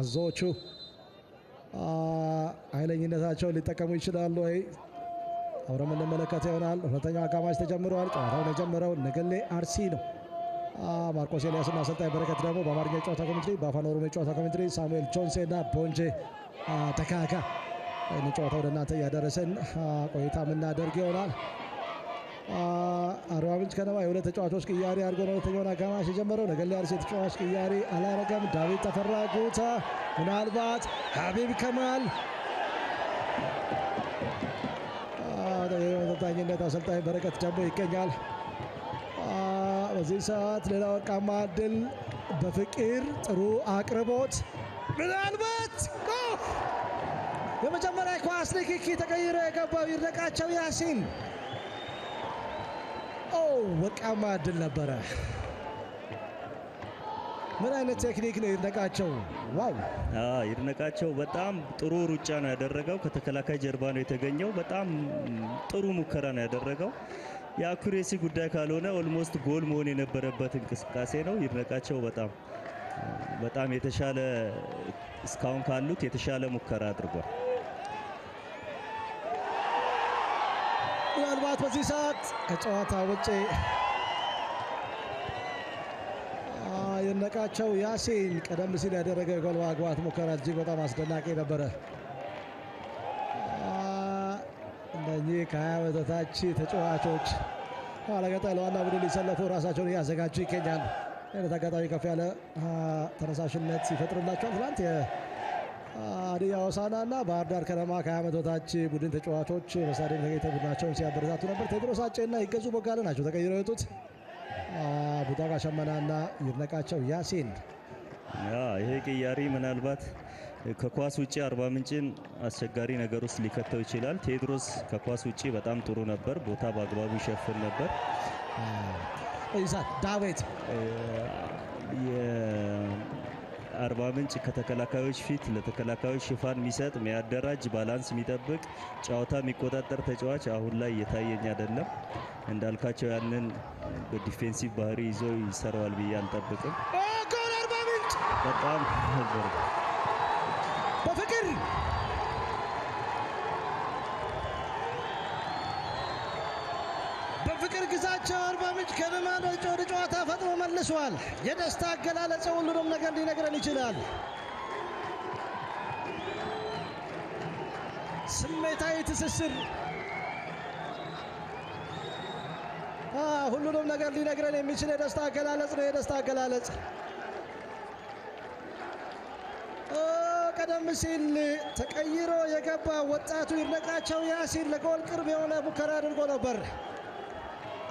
አዞቹ ኃይለኝነታቸውን ሊጠቀሙ ይችላሉ ወይ? አብረን እንመለከተው ይሆናል። ሁለተኛው አጋማሽ ተጀምሯል። ጨዋታውን የጀመረው ነገሌ አርሲ ነው። ማርቆስ ኤልያስና አሰልጣኝ በረከት ደግሞ በአማርኛ ጨዋታ ኮሜንትሪ፣ በአፋን ኦሮሞ ጨዋታ ኮሜንትሪ ሳሙኤል ጆንሴና ቦንጄ ተካካ ይህን ጨዋታ ወደ እናንተ እያደረሰን ቆይታ የምናደርግ ይሆናል። አርባ ምንጭ ከነማ የሁለት ተጫዋቾች ቅያሪ አድርጎ ነው ሁለተኛውን አጋማሽ የጀመረው። ነገሌ አርሲ ተጫዋች ቅያሪ አላረገም። ዳዊት ተፈራ ጉታ፣ ምናልባት ሀቢብ ከማል ተጣኝነት አሰልጣኝ በረከት ደግሞ ይገኛል። በዚህ ሰዓት ሌላ ወርቃማ ድል በፍቅር ጥሩ አቅርቦት ምናልባት የመጀመሪያ ኳስ ንክኪ ተቀይሮ የገባው ይድነቃቸው ያሲን ወርቃማ ድል ነበረ። ምን አይነት ቴክኒክ ነው ይድነቃቸው! ዋው! ይድነቃቸው በጣም ጥሩ ሩጫ ነው ያደረገው። ከተከላካይ ጀርባ ነው የተገኘው። በጣም ጥሩ ሙከራ ነው ያደረገው። የአኩሬሲ ጉዳይ ካልሆነ ኦልሞስት ጎል መሆን የነበረበት እንቅስቃሴ ነው። ይድነቃቸው በጣም የተሻለ እስካሁን ካሉት የተሻለ ሙከራ አድርጓል። ምናልባት በዚህ ሰዓት ከጨዋታ ውጪ ይድነቃቸው ያሲን ቀደም ሲል ያደረገው የጎል ማግባት ሙከራ እጅግ በጣም አስደናቂ ነበረ። እነኚህ ከ20 ዓመት በታች ተጫዋቾች ለቀጣይ ለዋና ቡድን ሊሰለፉ ራሳቸውን እያዘጋጁ ይገኛል። አይነት አጋጣሚ ከፍ ያለ ተነሳሽነት ይፈጥርላቸዋል። ትናንት የሀዲያ ሆሳዕናና ባህር ዳር ከነማ ከ20 ዓመት በታች ቡድን ተጫዋቾች በስታዲየም ተገኝተው ቡድናቸውን ሲያበረታቱ ነበር። ቴዎድሮስ አጬና ይገዙ ቦጋለ ናቸው ተቀይረው የወጡት። ቡታጋ ሸመናና ይድነቃቸው ያሲን ይሄ ቅያሪ ምናልባት ከኳስ ውጪ አርባ ምንጭን አስቸጋሪ ነገር ውስጥ ሊከተው ይችላል። ቴዎድሮስ ከኳስ ውጪ በጣም ጥሩ ነበር፣ ቦታ በአግባቡ ይሸፍን ነበር። ዳዊት የአርባ ምንጭ ከተከላካዮች ፊት ለተከላካዮች ሽፋን የሚሰጥ የሚያደራጅ፣ ባላንስ የሚጠብቅ፣ ጨዋታ የሚቆጣጠር ተጫዋች አሁን ላይ እየታየኝ አይደለም። እንዳልካቸው ያንን በዲፌንሲቭ ባህሪ ይዞ ይሰራዋል ብዬ አልጠብቅም። አርባ ምንጭ በጣም ነበር በፍቅር ግዛቸው አርባ ምንጭ ከነማን ወደ ጨዋታ ፈጥኖ መልሷል። የደስታ አገላለጽ ሁሉንም ነገር ሊነግረን ይችላል። ስሜታዊ ትስስር ሁሉንም ነገር ሊነግረን የሚችል የደስታ አገላለጽ ነው። የደስታ አገላለጽ ቀደም ሲል ተቀይሮ የገባ ወጣቱ ይድነቃቸው ያሲን ለጎል ቅርብ የሆነ ሙከራ አድርጎ ነበር።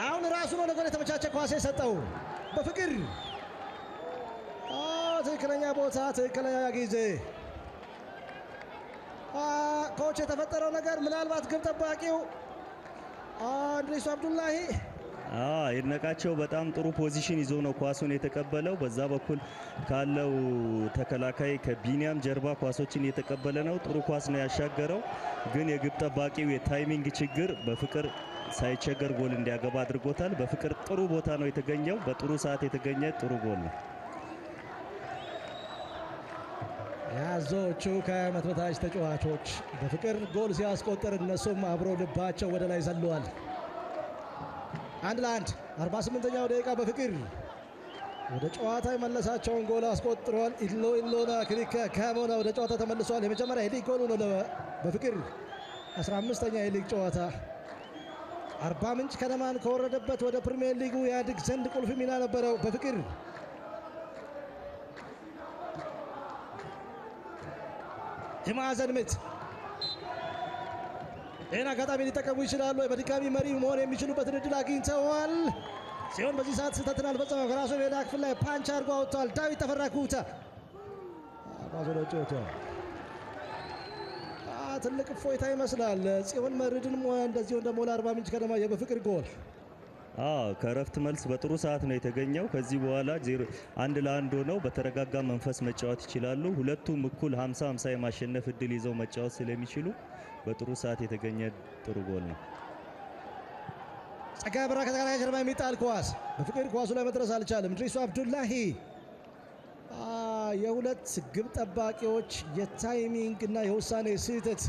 አሁን ራሱ ነው ለጎል የተመቻቸ ኳስ የሰጠው በፍቅር ትክክለኛ ቦታ ትክክለኛ ጊዜ። ኮች የተፈጠረው ነገር ምናልባት ግብ ጠባቂው እንድሪስ አብዱላሂ ይድነቃቸው በጣም ጥሩ ፖዚሽን ይዞ ነው ኳሱን የተቀበለው። በዛ በኩል ካለው ተከላካይ ከቢኒያም ጀርባ ኳሶችን እየተቀበለ ነው። ጥሩ ኳስ ነው ያሻገረው። ግን የግብ ጠባቂው የታይሚንግ ችግር በፍቅር ሳይቸገር ጎል እንዲያገባ አድርጎታል። በፍቅር ጥሩ ቦታ ነው የተገኘው። በጥሩ ሰዓት የተገኘ ጥሩ ጎል ነው። ያዞቹ ከዓመት በታች ተጫዋቾች በፍቅር ጎል ሲያስቆጥር እነሱም አብሮ ልባቸው ወደ ላይ ዘሏል። 1-1 48ኛው ደቂቃ በፍቅር ወደ ጨዋታ የመለሳቸውን ጎል አስቆጥሯል። ኢሎና ክሊከ ከሞና ወደ ጨዋታ ተመልሷል። የመጀመሪያ የሊግ ጎሉ ነው በፍቅር 15ኛ የሊግ ጨዋታ። አርባ ምንጭ ከነማን ከወረደበት ወደ ፕሪሚየር ሊጉ ያድግ ዘንድ ቁልፍ ሚና ነበረው በፍቅር። የማዕዘን ምት ይህን አጋጣሚ ሊጠቀሙ ይችላሉ። በድጋሚ መሪ መሆን የሚችሉበትን እድል አግኝተዋል ሲሆን በዚህ ሰዓት ስህተትን አልፈጸመም። ከራሱ ሜዳ ክፍል ላይ ፓንች አድርጎ አውጥተዋል። ዳዊት ተፈራ ኩታ ትልቅ እፎይታ ይመስላል። ጽዮን መርድን እንደዚሁ ደግሞ ለአርባ ምንጭ ከነማ የበፍቅር ጎል ከረፍት መልስ በጥሩ ሰዓት ነው የተገኘው። ከዚህ በኋላ 1-1 ሆነው በተረጋጋ መንፈስ መጫወት ይችላሉ። ሁለቱም እኩል 50-50 የማሸነፍ እድል ይዘው መጫወት ስለሚችሉ በጥሩ ሰዓት የተገኘ ጥሩ ጎል ነው። ጸጋ በራ ከተከላካይ ጀርባ የሚጣል ኳስ በፍቅር ኳሱ ላይ መድረስ አልቻለም። እንድሪሱ አብዱላሂ የሁለት ግብ ጠባቂዎች የታይሚንግ እና የውሳኔ ስህተት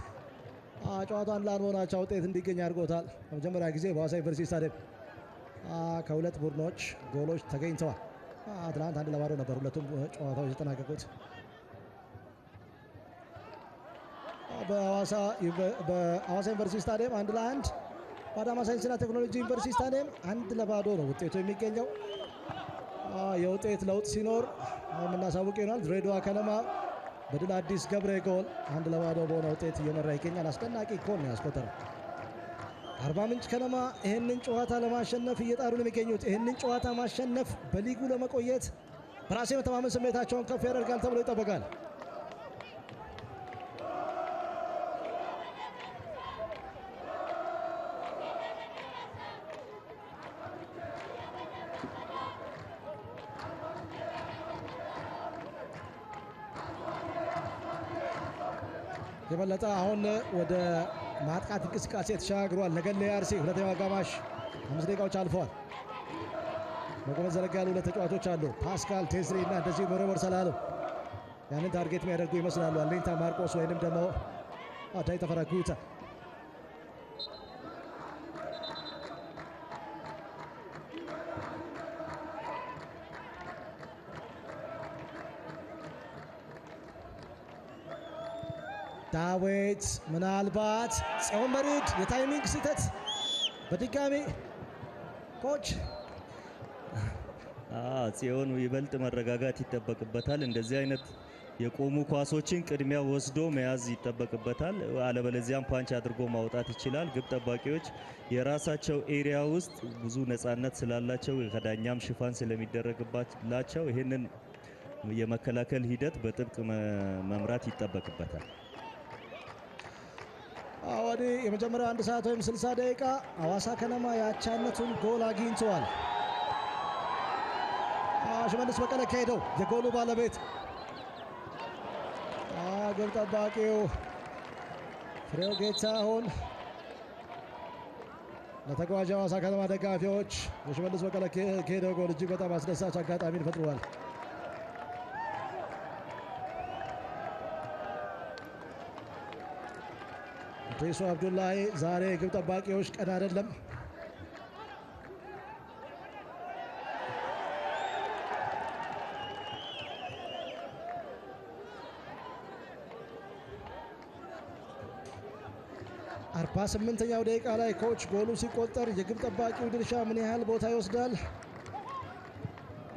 ጨዋታን ላልሆናቻ ውጤት እንዲገኝ አድርጎታል። ለመጀመሪያ ጊዜ በሐዋሳ ዩኒቨርሲቲ ስታዲየም ከሁለት ቡድኖች ጎሎች ተገኝተዋል። ትናንት 1-0 ነበር ሁለቱም ጨዋታዎች የተጠናቀቁት። በሐዋሳ ዩኒቨርሲቲ ስታዲየም 1-1፣ በአዳማ ሳይንስና ቴክኖሎጂ ዩኒቨርሲቲ ስታዲየም 1-0 ነው ውጤቱ የሚገኘው። የውጤት ለውጥ ሲኖር የምናሳውቅ ይሆናል። ድሬዳዋ ከነማ በድል አዲስ ገብረ ጎል 1-0 በሆነ ውጤት እየመራ ይገኛል። አስደናቂ ጎል ነው ያስቆጠረው። አርባ ምንጭ ከነማ ይህንን ጨዋታ ለማሸነፍ እየጣሩ ነው የሚገኙት። ይህንን ጨዋታ ማሸነፍ በሊጉ ለመቆየት በራስ የመተማመን ስሜታቸውን ከፍ ያደርጋል ተብሎ ይጠበቃል። የበለጠ አሁን ወደ ማጥቃት እንቅስቃሴ ተሻግሯል። ነገሌ አርሲ ሁለተኛው አጋማሽ 5 ደቂቃዎች አልፈዋል። በጎበዝ ዘለጋ ያሉ ሁለት ተጫዋቾች አሉ። ፓስካል ቴስሪ እና እንደዚሁ ሞሮሞር ሰላሉ ያንን ታርጌት የሚያደርጉ ይመስላሉ። አሌንታ ማርቆስ ወይንም ደግሞ አዳይ ተፈራ ጉታ። ዳዊት ምናልባት ጽዮን መሪድ የታይሚንግ ስህተት በድጋሚ ኮች ጽዮን ይበልጥ መረጋጋት ይጠበቅበታል። እንደዚህ አይነት የቆሙ ኳሶችን ቅድሚያ ወስዶ መያዝ ይጠበቅበታል። አለበለዚያም ፓንች አድርጎ ማውጣት ይችላል። ግብ ጠባቂዎች የራሳቸው ኤሪያ ውስጥ ብዙ ነፃነት ስላላቸው ከዳኛም ሽፋን ስለሚደረግባቸው ይህንን የመከላከል ሂደት በጥብቅ መምራት ይጠበቅበታል። ወዲህ የመጀመሪያው 1 ሰዓት ወይም 60 ደቂቃ ሐዋሳ ከነማ የአቻነቱን ጎል አግኝተዋል። ሽመልስ በቀለ ከሄደው የጎሉ ባለቤት ግብ ጠባቂው ፍሬው ጌታሁን ለተጓዥ ሐዋሳ ከነማ ደጋፊዎች የሽመልስ በቀለ ከሄደው ጎል እጅግ በጣም አስደሳች አጋጣሚን ፈጥሯል። ሪሱ አብዱላሂ ዛሬ ግብ ጠባቂዎች ቀን አይደለም። አርባ 8ኛው ደቂቃ ላይ ኮች ጎሉ ሲቆጠር የግብ ጠባቂው ድርሻ ምን ያህል ቦታ ይወስዳል?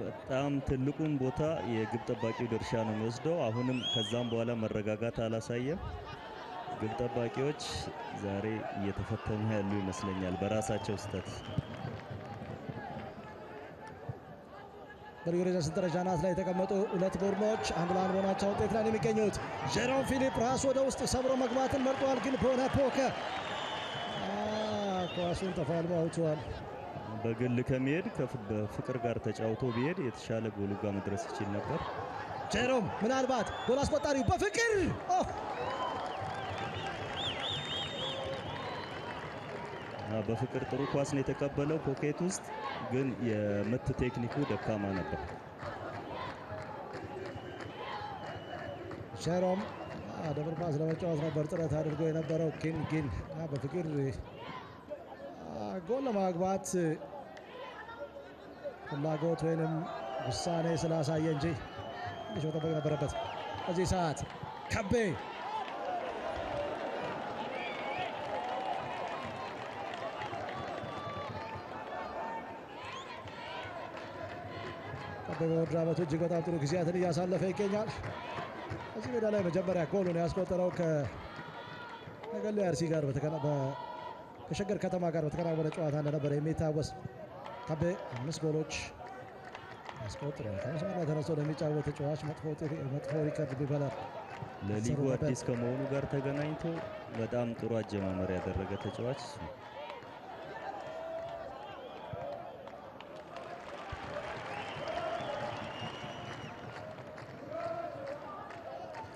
በጣም ትልቁን ቦታ የግብ ጠባቂው ድርሻ ነው የሚወስደው። አሁንም ከዛም በኋላ መረጋጋት አላሳየም። ግብ ጠባቂዎች ዛሬ እየተፈተኑ ያሉ ይመስለኛል በራሳቸው ስህተት። በልዩ ደረጃ ሰንጠረዥ አናት ላይ የተቀመጡ ሁለት ቡድኖች 1-1 በሆናቸው ውጤት ላይ የሚገኙት። ጄሮም ፊሊፕ ራሱ ወደ ውስጥ ሰብሮ መግባትን መርጧል። ግን ቦና ፖከ ኳሱን ተፋልሞ አውጥቷል። በግል ከሚሄድ በፍቅር ጋር ተጫውቶ ቢሄድ የተሻለ ጎሉ ጋር መድረስ ይችል ነበር። ጄሮም ምናልባት ጎል አስቆጣሪው በፍቅር በፍቅር ጥሩ ኳስ ነው የተቀበለው ፖኬት ውስጥ፣ ግን የምት ቴክኒኩ ደካማ ነበር። ጄሮም ደብል ፓስ ለመጫወት ነበር ጥረት አድርጎ የነበረው ግን በፍቅር ጎል ለማግባት ፍላጎት ወይንም ውሳኔ ስላሳየ እንጂ ትንሽ መጠበቅ ነበረበት። በዚህ ሰዓት ከቤ በውድድር ዓመቱ እጅግ በጣም ጥሩ ጊዜያትን እያሳለፈ ይገኛል። እዚህ ሜዳ ላይ መጀመሪያ ጎሉን ያስቆጠረው ከነገሌ አርሲ ጋር ከሸገር ከተማ ጋር በተከናወነ ጨዋታ እንደነበረ የሚታወስ ከቤ 5 ጎሎች ያስቆጥሯል። ከመስመር ላይ ተነስቶ ለሚጫወት ተጫዋች መጥፎ ሪከርድ ቢበላል ለሊጉ አዲስ ከመሆኑ ጋር ተገናኝቶ በጣም ጥሩ አጀማመር ያደረገ ተጫዋች እሱ ነው።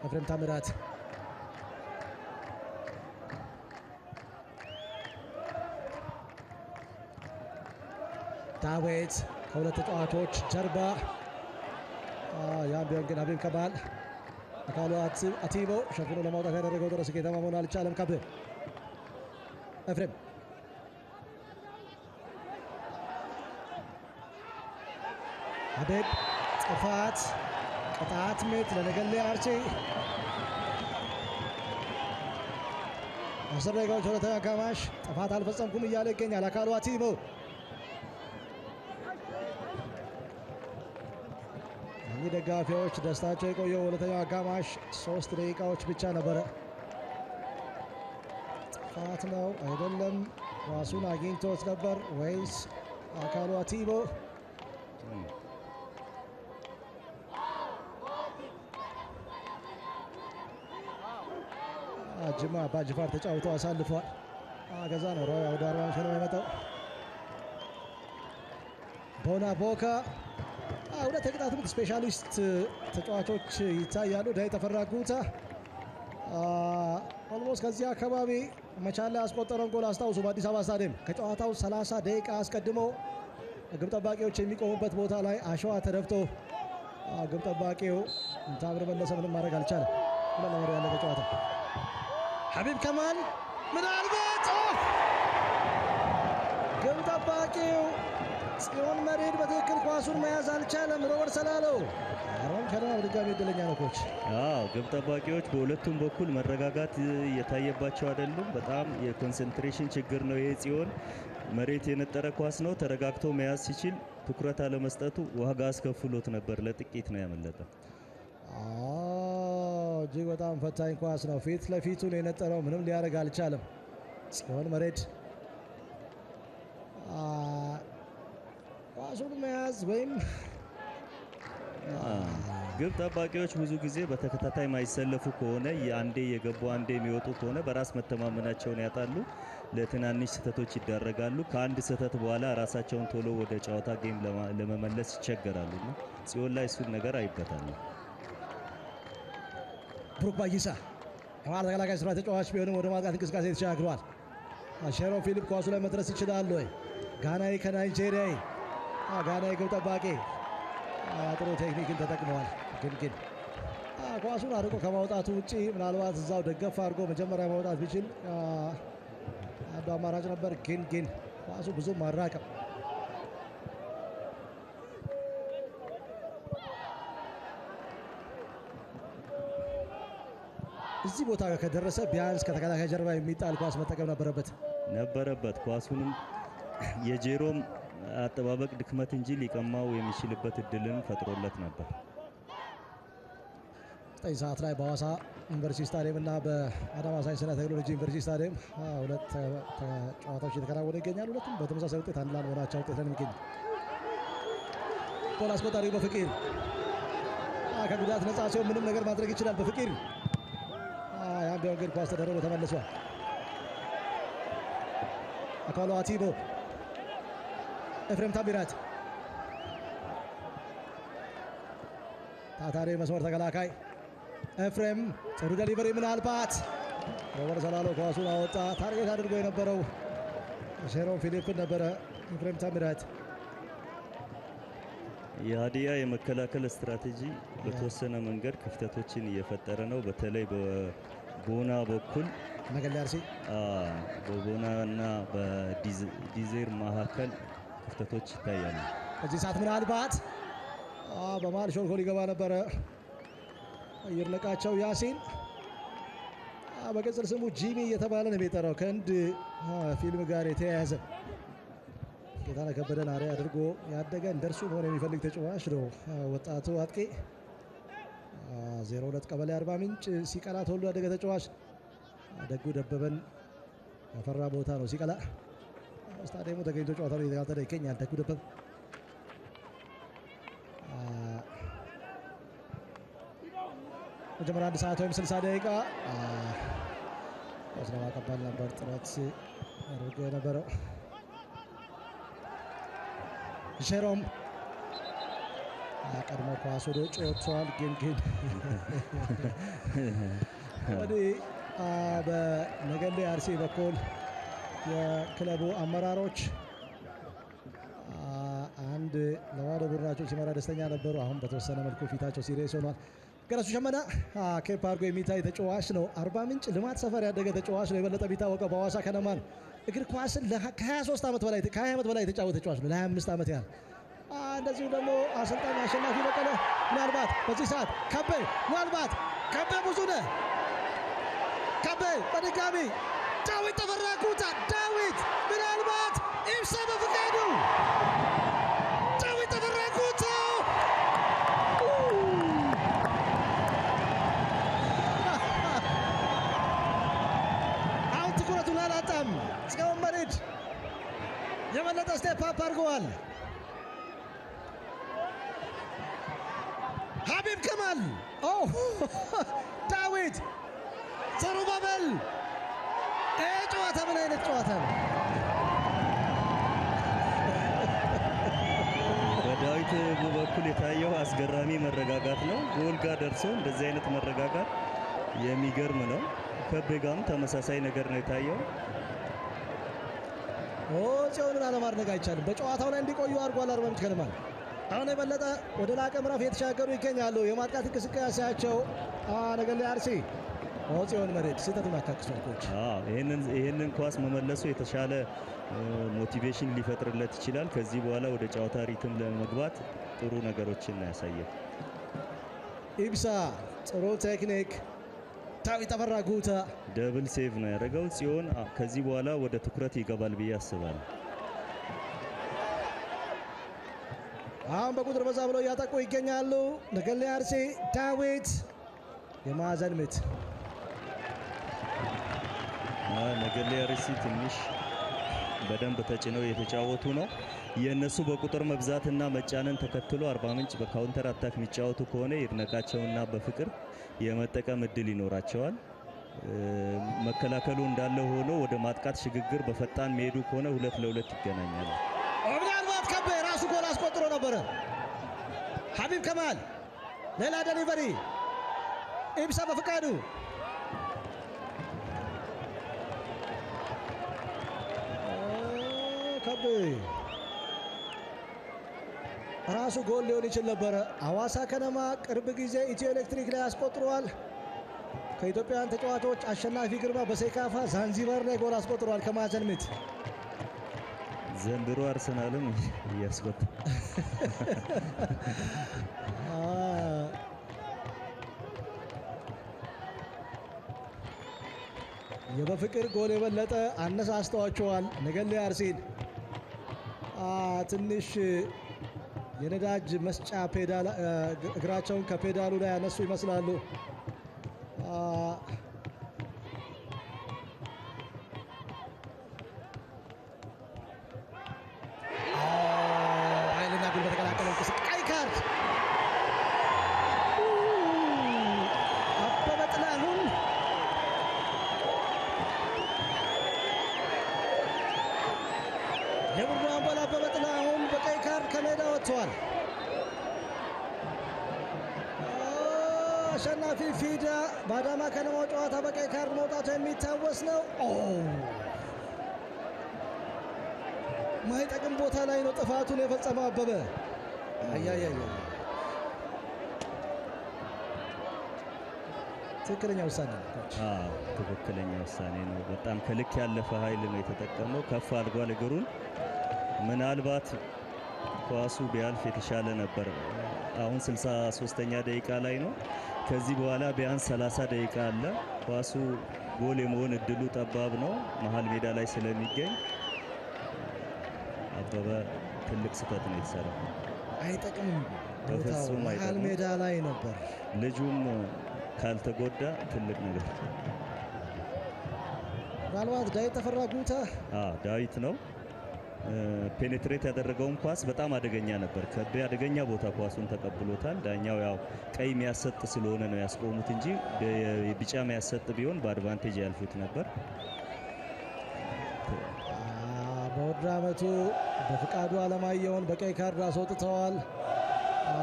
ኤፍሬም ታምራት ዳዊት ከሁለት ተጫዋቾች ጀርባ ያን ቢሆን ግን ሀቢብ ከማል አካሉ አቲቦ ሸፍኖ ለማውጣት ያደረገው ጥረት ስኬታማ መሆን አልቻለም። ከብር ኤፍሬም ሀቢብ ጥፋት ቅጣት ምት ለነገሌ አርሲ 10 ደቂቃዎች ሁለተኛ አጋማሽ ጥፋት አልፈጸምኩም እያለ ይገኛል አካሉ አቲቦ። እኚህ ደጋፊዎች ደስታቸው የቆየው ሁለተኛው አጋማሽ 3 ደቂቃዎች ብቻ ነበረ። ጥፋት ነው አይደለም? ኳሱን አግኝቶት ነበር ወይስ አካሉ አቲቦ? ጅማ አባጅፋር ተጫውተው አሳልፏል። ከዛ ነው ወደ 40 ነው የመጣው። ቦና ቦካ ሁለት የቅጣት ምት ስፔሻሊስት ተጫዋቾች ይታያሉ። ዳይ ተፈራ ጉታ ኦልሞስት ከዚህ አካባቢ መቻል ላይ ያስቆጠረውን ጎል አስታውሱ። በአዲስ አበባ ስታዲየም ከጨዋታው 30 ደቂቃ አስቀድሞ ግብ ጠባቂዎች የሚቆሙበት ቦታ ላይ አሸዋ ተደፍቶ ግብ ጠባቂው ታምር መለሰ ምንም ማድረግ አልቻለም። ሁለት ለመሪ ያለቀ ጨዋታ። ሀቢብ ከማል ምናልባት ግብ ጠባቂው ጽዮን መሬድ በትክክል ኳሱን መያዝ አልቻለም። ሮበርት ሰላለው አሁን ከደማ በድጋሚ እድለኛ ነው ኮች። ግብ ጠባቂዎች በሁለቱም በኩል መረጋጋት የታየባቸው አይደሉም። በጣም የኮንሰንትሬሽን ችግር ነው። ይሄ ጽዮን መሬት የነጠረ ኳስ ነው። ተረጋግቶ መያዝ ሲችል ትኩረት አለመስጠቱ ዋጋ አስከፍሎት ነበር። ለጥቂት ነው ያመለጠ። እጅግ በጣም ፈታኝ ኳስ ነው። ፊት ለፊቱን የነጠረው ምንም ሊያደርግ አልቻለም። ጽዮን መሬድ ኳሱን መያዝ ወይም ግብ ጠባቂዎች ብዙ ጊዜ በተከታታይ ማይሰለፉ ከሆነ አንዴ የገቡ አንዴ የሚወጡ ከሆነ በራስ መተማመናቸውን ያጣሉ። ለትናንሽ ስህተቶች ይዳረጋሉ። ከአንድ ስህተት በኋላ ራሳቸውን ቶሎ ወደ ጨዋታ ጌም ለመመለስ ይቸገራሉ። ጽዮን ላይ እሱን ነገር አይበታል። ብሩክ ባይሳ የኋላ ተከላካይ ስፍራ ተጫዋች ቢሆንም ወደ ማጥቃት እንቅስቃሴ ተሻግሯል። ሼሮን ፊሊፕ ኳሱ ላይ መድረስ ይችላል ወይ? ጋናዊ ከናይጄሪያ ጋናዊ ግብ ጠባቂ ጥሩ ቴክኒክን ተጠቅመዋል። ግን ኳሱን አድርጎ ከማውጣቱ ውጪ ምናልባት እዛው ደገፍ አድርጎ መጀመሪያ ማውጣት ቢችል አንዱ አማራጭ ነበር። ግን ኳሱ ብዙም አራቀም። እዚህ ቦታ ከደረሰ ቢያንስ ከተከላካይ ጀርባ የሚጣል ኳስ መጠቀም ነበረበት። ኳሱንም የጄሮም አጠባበቅ ድክመት እንጂ ሊቀማው የሚችልበት እድልን ፈጥሮለት ነበር። 9 ሰዓት ላይ በሐዋሳ ዩኒቨርሲቲ ስታዲየም እና በአዳማ ሳይንስና ቴክኖሎጂ ዩኒቨርሲቲ ስታዲየም ሁለት ጨዋታዎች እየተከናወኑ ይገኛሉ። ሁለቱም በተመሳሳይ ውጤት አንድ ለአንድ ሆናቸው ውጤት ላይ የሚገኙ ጎል አስቆጣሪው በፍቂር ከጉዳት ነፃ ሲሆን ምንም ነገር ማድረግ ይችላል። በፍቂር ያን ቢሆን ግን ኳስ ተደርቦ ተመልሷል። አካሉ አቲቦ ኤፍሬም ታምራት ታታሪ መስመር ተከላካይ ኤፍሬም ጥሩ ዴሊቨሪ ምናልባት ሮበርት ሰላሎ ኳሱን አወጣ። ታርጌት አድርጎ የነበረው ሼሮን ፊሊፕን ነበረ። ኤፍሬም ታምራት የሀዲያ የመከላከል ስትራቴጂ በተወሰነ መንገድ ክፍተቶችን እየፈጠረ ነው። በተለይ በቦና በኩል ነገሌ አርሲ በቦናና በዲዜር መካከል ክፍተቶች ይታያሉ። እዚህ ሰዓት ምናልባት በመሃል ሾልኮ ሊገባ ነበረ። ይርነቃቸው ያሲን በቅጽል ስሙ ጂሚ እየተባለ ነው የሚጠራው። ከህንድ ፊልም ጋር የተያያዘ ጌታነህ ከበደን አርአያ አድርጎ ያደገ እንደርሱ መሆን የሚፈልግ ተጫዋች ነው። ወጣቱ አጥቂ 02 ቀበሌ አርባ ምንጭ ሲቀላ ተወልዶ ያደገ ተጫዋች ደጉ ደበበን ያፈራ ቦታ ነው። ሲቀላ ስታዲየሙ ተገኝቶ ጨዋታውን እየተከታተለ ይገኛል። ደጉ ደበበ መጀመሪያ 1 ሰዓት ወይም 60 ደቂቃ ኳስ ለማቀበል ነበር ጥረት አድርጎ የነበረው። ሼሮም ቀድሞ ኳስ ወደ ውጭ ወጥቷል። ግን ወዲህ በነገሌ አርሲ በኩል የክለቡ አመራሮች አንድ ለባዶ ቡድናቸው ሲመራ ደስተኛ ነበሩ። አሁን በተወሰነ መልኩ ፊታቸው ሲሪየስ ሆኗል። ገረሱ ሸመና ኬፕ አድርጎ የሚታይ ተጫዋች ነው። አርባ ምንጭ ልማት ሰፈር ያደገ ተጫዋች ነው። የበለጠ ቢታወቀው በሐዋሳ ከነማ ነው። እግር ኳስን ከ23 ዓመት በላይ ከ20 ዓመት በላይ የተጫወተ ተጫዋች ነው። ለ25 ዓመት ያህል እንደዚሁ ደግሞ አሰልጣኝ አሸናፊ በቀለ ምናልባት በዚህ ሰዓት ከቤ ምናልባት ከቤ ብዙነህ ከቤ በድጋሚ ዳዊት ተፈራ ጉታ ዳዊት ምናልባት ኢብሳ በፍቃዱ ዳዊት ተፈራ ጉታ አሁን ትኩረቱን አላጣም። ጽዮን መሬድ የበለጠ ስቴፕ አፕ አድርገዋል። ሀቢብ ከማል ዳዊት ዘሩባቤል ጨዋታ ምን አይነት ጨዋታ ነው? በዳዊት በኩል የታየው አስገራሚ መረጋጋት ነው። ጎል ጋር ደርሶ እንደዚህ አይነት መረጋጋት የሚገርም ነው። ከቤ ጋርም ተመሳሳይ ነገር ነው የታየው። ጽዮንን አለማድነቅ አይቻልም። በጨዋታው ላይ እንዲቆዩ አድርጓል አርባ ምንጭ ከነማ። አሁን የበለጠ ወደ ላቀ ምዕራፍ የተሻገሩ ይገኛሉ። የማጥቃት እንቅስቃሴያቸው ነገሌ አርሲ ጽዮን መሬድ ስህተቱን አካክሷል። ኮች ይህንን ኳስ መመለሱ የተሻለ ሞቲቬሽን ሊፈጥርለት ይችላል። ከዚህ በኋላ ወደ ጨዋታ ሪትም ለመግባት ጥሩ ነገሮችን ያሳያል። ኢብሳ ጥሩ ቴክኒክ። ዳዊት ተፈራ ጉታ ደብል ሴቭ ነው ያደረገው። ጽዮን ከዚህ በኋላ ወደ ትኩረት ይገባል ብዬ አስባለሁ። አሁን በቁጥር በዛ ብለው እያጠቁ ይገኛሉ። ነገሌ አርሲ ዳዊት የማዕዘን ምት ነገሌ አርሲ ትንሽ በደንብ ተጭነው የተጫወቱ ነው። የእነሱ በቁጥር መብዛትና መጫንን ተከትሎ አርባ ምንጭ በካውንተር አታክ የሚጫወቱ ከሆነ ይድነቃቸውና በፍቅር የመጠቀም እድል ይኖራቸዋል። መከላከሉ እንዳለ ሆኖ ወደ ማጥቃት ሽግግር በፈጣን መሄዱ ከሆነ 2-2 ይገናኛሉ። ምናልባት ከቤ ራሱ ጎል አስቆጥሮ ነበረ። ሀቢብ ከማል ሌላ ደሊቨሪ ኢብሳ በፍቃዱ ከቤ ራሱ ጎል ሊሆን ይችል ነበረ። ሐዋሳ ከነማ ቅርብ ጊዜ ኢትዮ ኤሌክትሪክ ላይ አስቆጥሯል። ከኢትዮጵያውያን ተጫዋቾች አሸናፊ ግርማ በሴካፋ ዛንዚባር ላይ ጎል አስቆጥሯል ከማዕዘን ምት። ዘንድሮ አርሰናልም እያስቆጠ የበፍቅር ጎል የበለጠ አነሳስተዋቸዋል። ነገሌ አርሲን ትንሽ የነዳጅ መስጫ ፔዳል እግራቸውን ከፔዳሉ ላይ ያነሱ ይመስላሉ። ኃይልና ጉልበት የተቀላቀለው እንቅስቃሴ ቀይ ካርድ አበበ ጥላሁን የቡድኑ አምበል አበበ ጥላሁን በቀይ ካርድ ከሜዳ ወጥቷል። አሸናፊ ፊዳ በአዳማ ከነማው ጨዋታ በቀይ ካርድ መውጣቱ የሚታወስ ነው። ማይጠቅም ቦታ ላይ ነው ጥፋቱን የፈጸመው አበበ። ትክክለኛ ውሳኔ ነው። ትክክለኛ ውሳኔ ነው። በጣም ከልክ ያለፈ ኃይል ነው የተጠቀመው። ከፍ አድርጓል እግሩን። ምናልባት ኳሱ ቢያልፍ የተሻለ ነበር። አሁን 63ኛ ደቂቃ ላይ ነው። ከዚህ በኋላ ቢያንስ 30 ደቂቃ አለ። ኳሱ ጎል የመሆን እድሉ ጠባብ ነው መሀል ሜዳ ላይ ስለሚገኝ አበበ ትልቅ ስህተት ነው የተሰራው። አይጠቅምም፣ በፍጹም መሀል አይጠቅምም። ሜዳ ላይ ነበር። ልጁም ካልተጎዳ ትልቅ ነገር። ምናልባት ዳዊት ተፈራ ጉታ ዳዊት ነው ፔኔትሬት ያደረገውን ኳስ በጣም አደገኛ ነበር። ከቤ አደገኛ ቦታ ኳሱን ተቀብሎታል። ዳኛው ያው ቀይ የሚያሰጥ ስለሆነ ነው ያስቆሙት እንጂ ቢጫ የሚያሰጥ ቢሆን በአድቫንቴጅ ያልፉት ነበር። በውድድር ዓመቱ በፍቃዱ አለማየሁን በቀይ ካርድ አስወጥተዋል።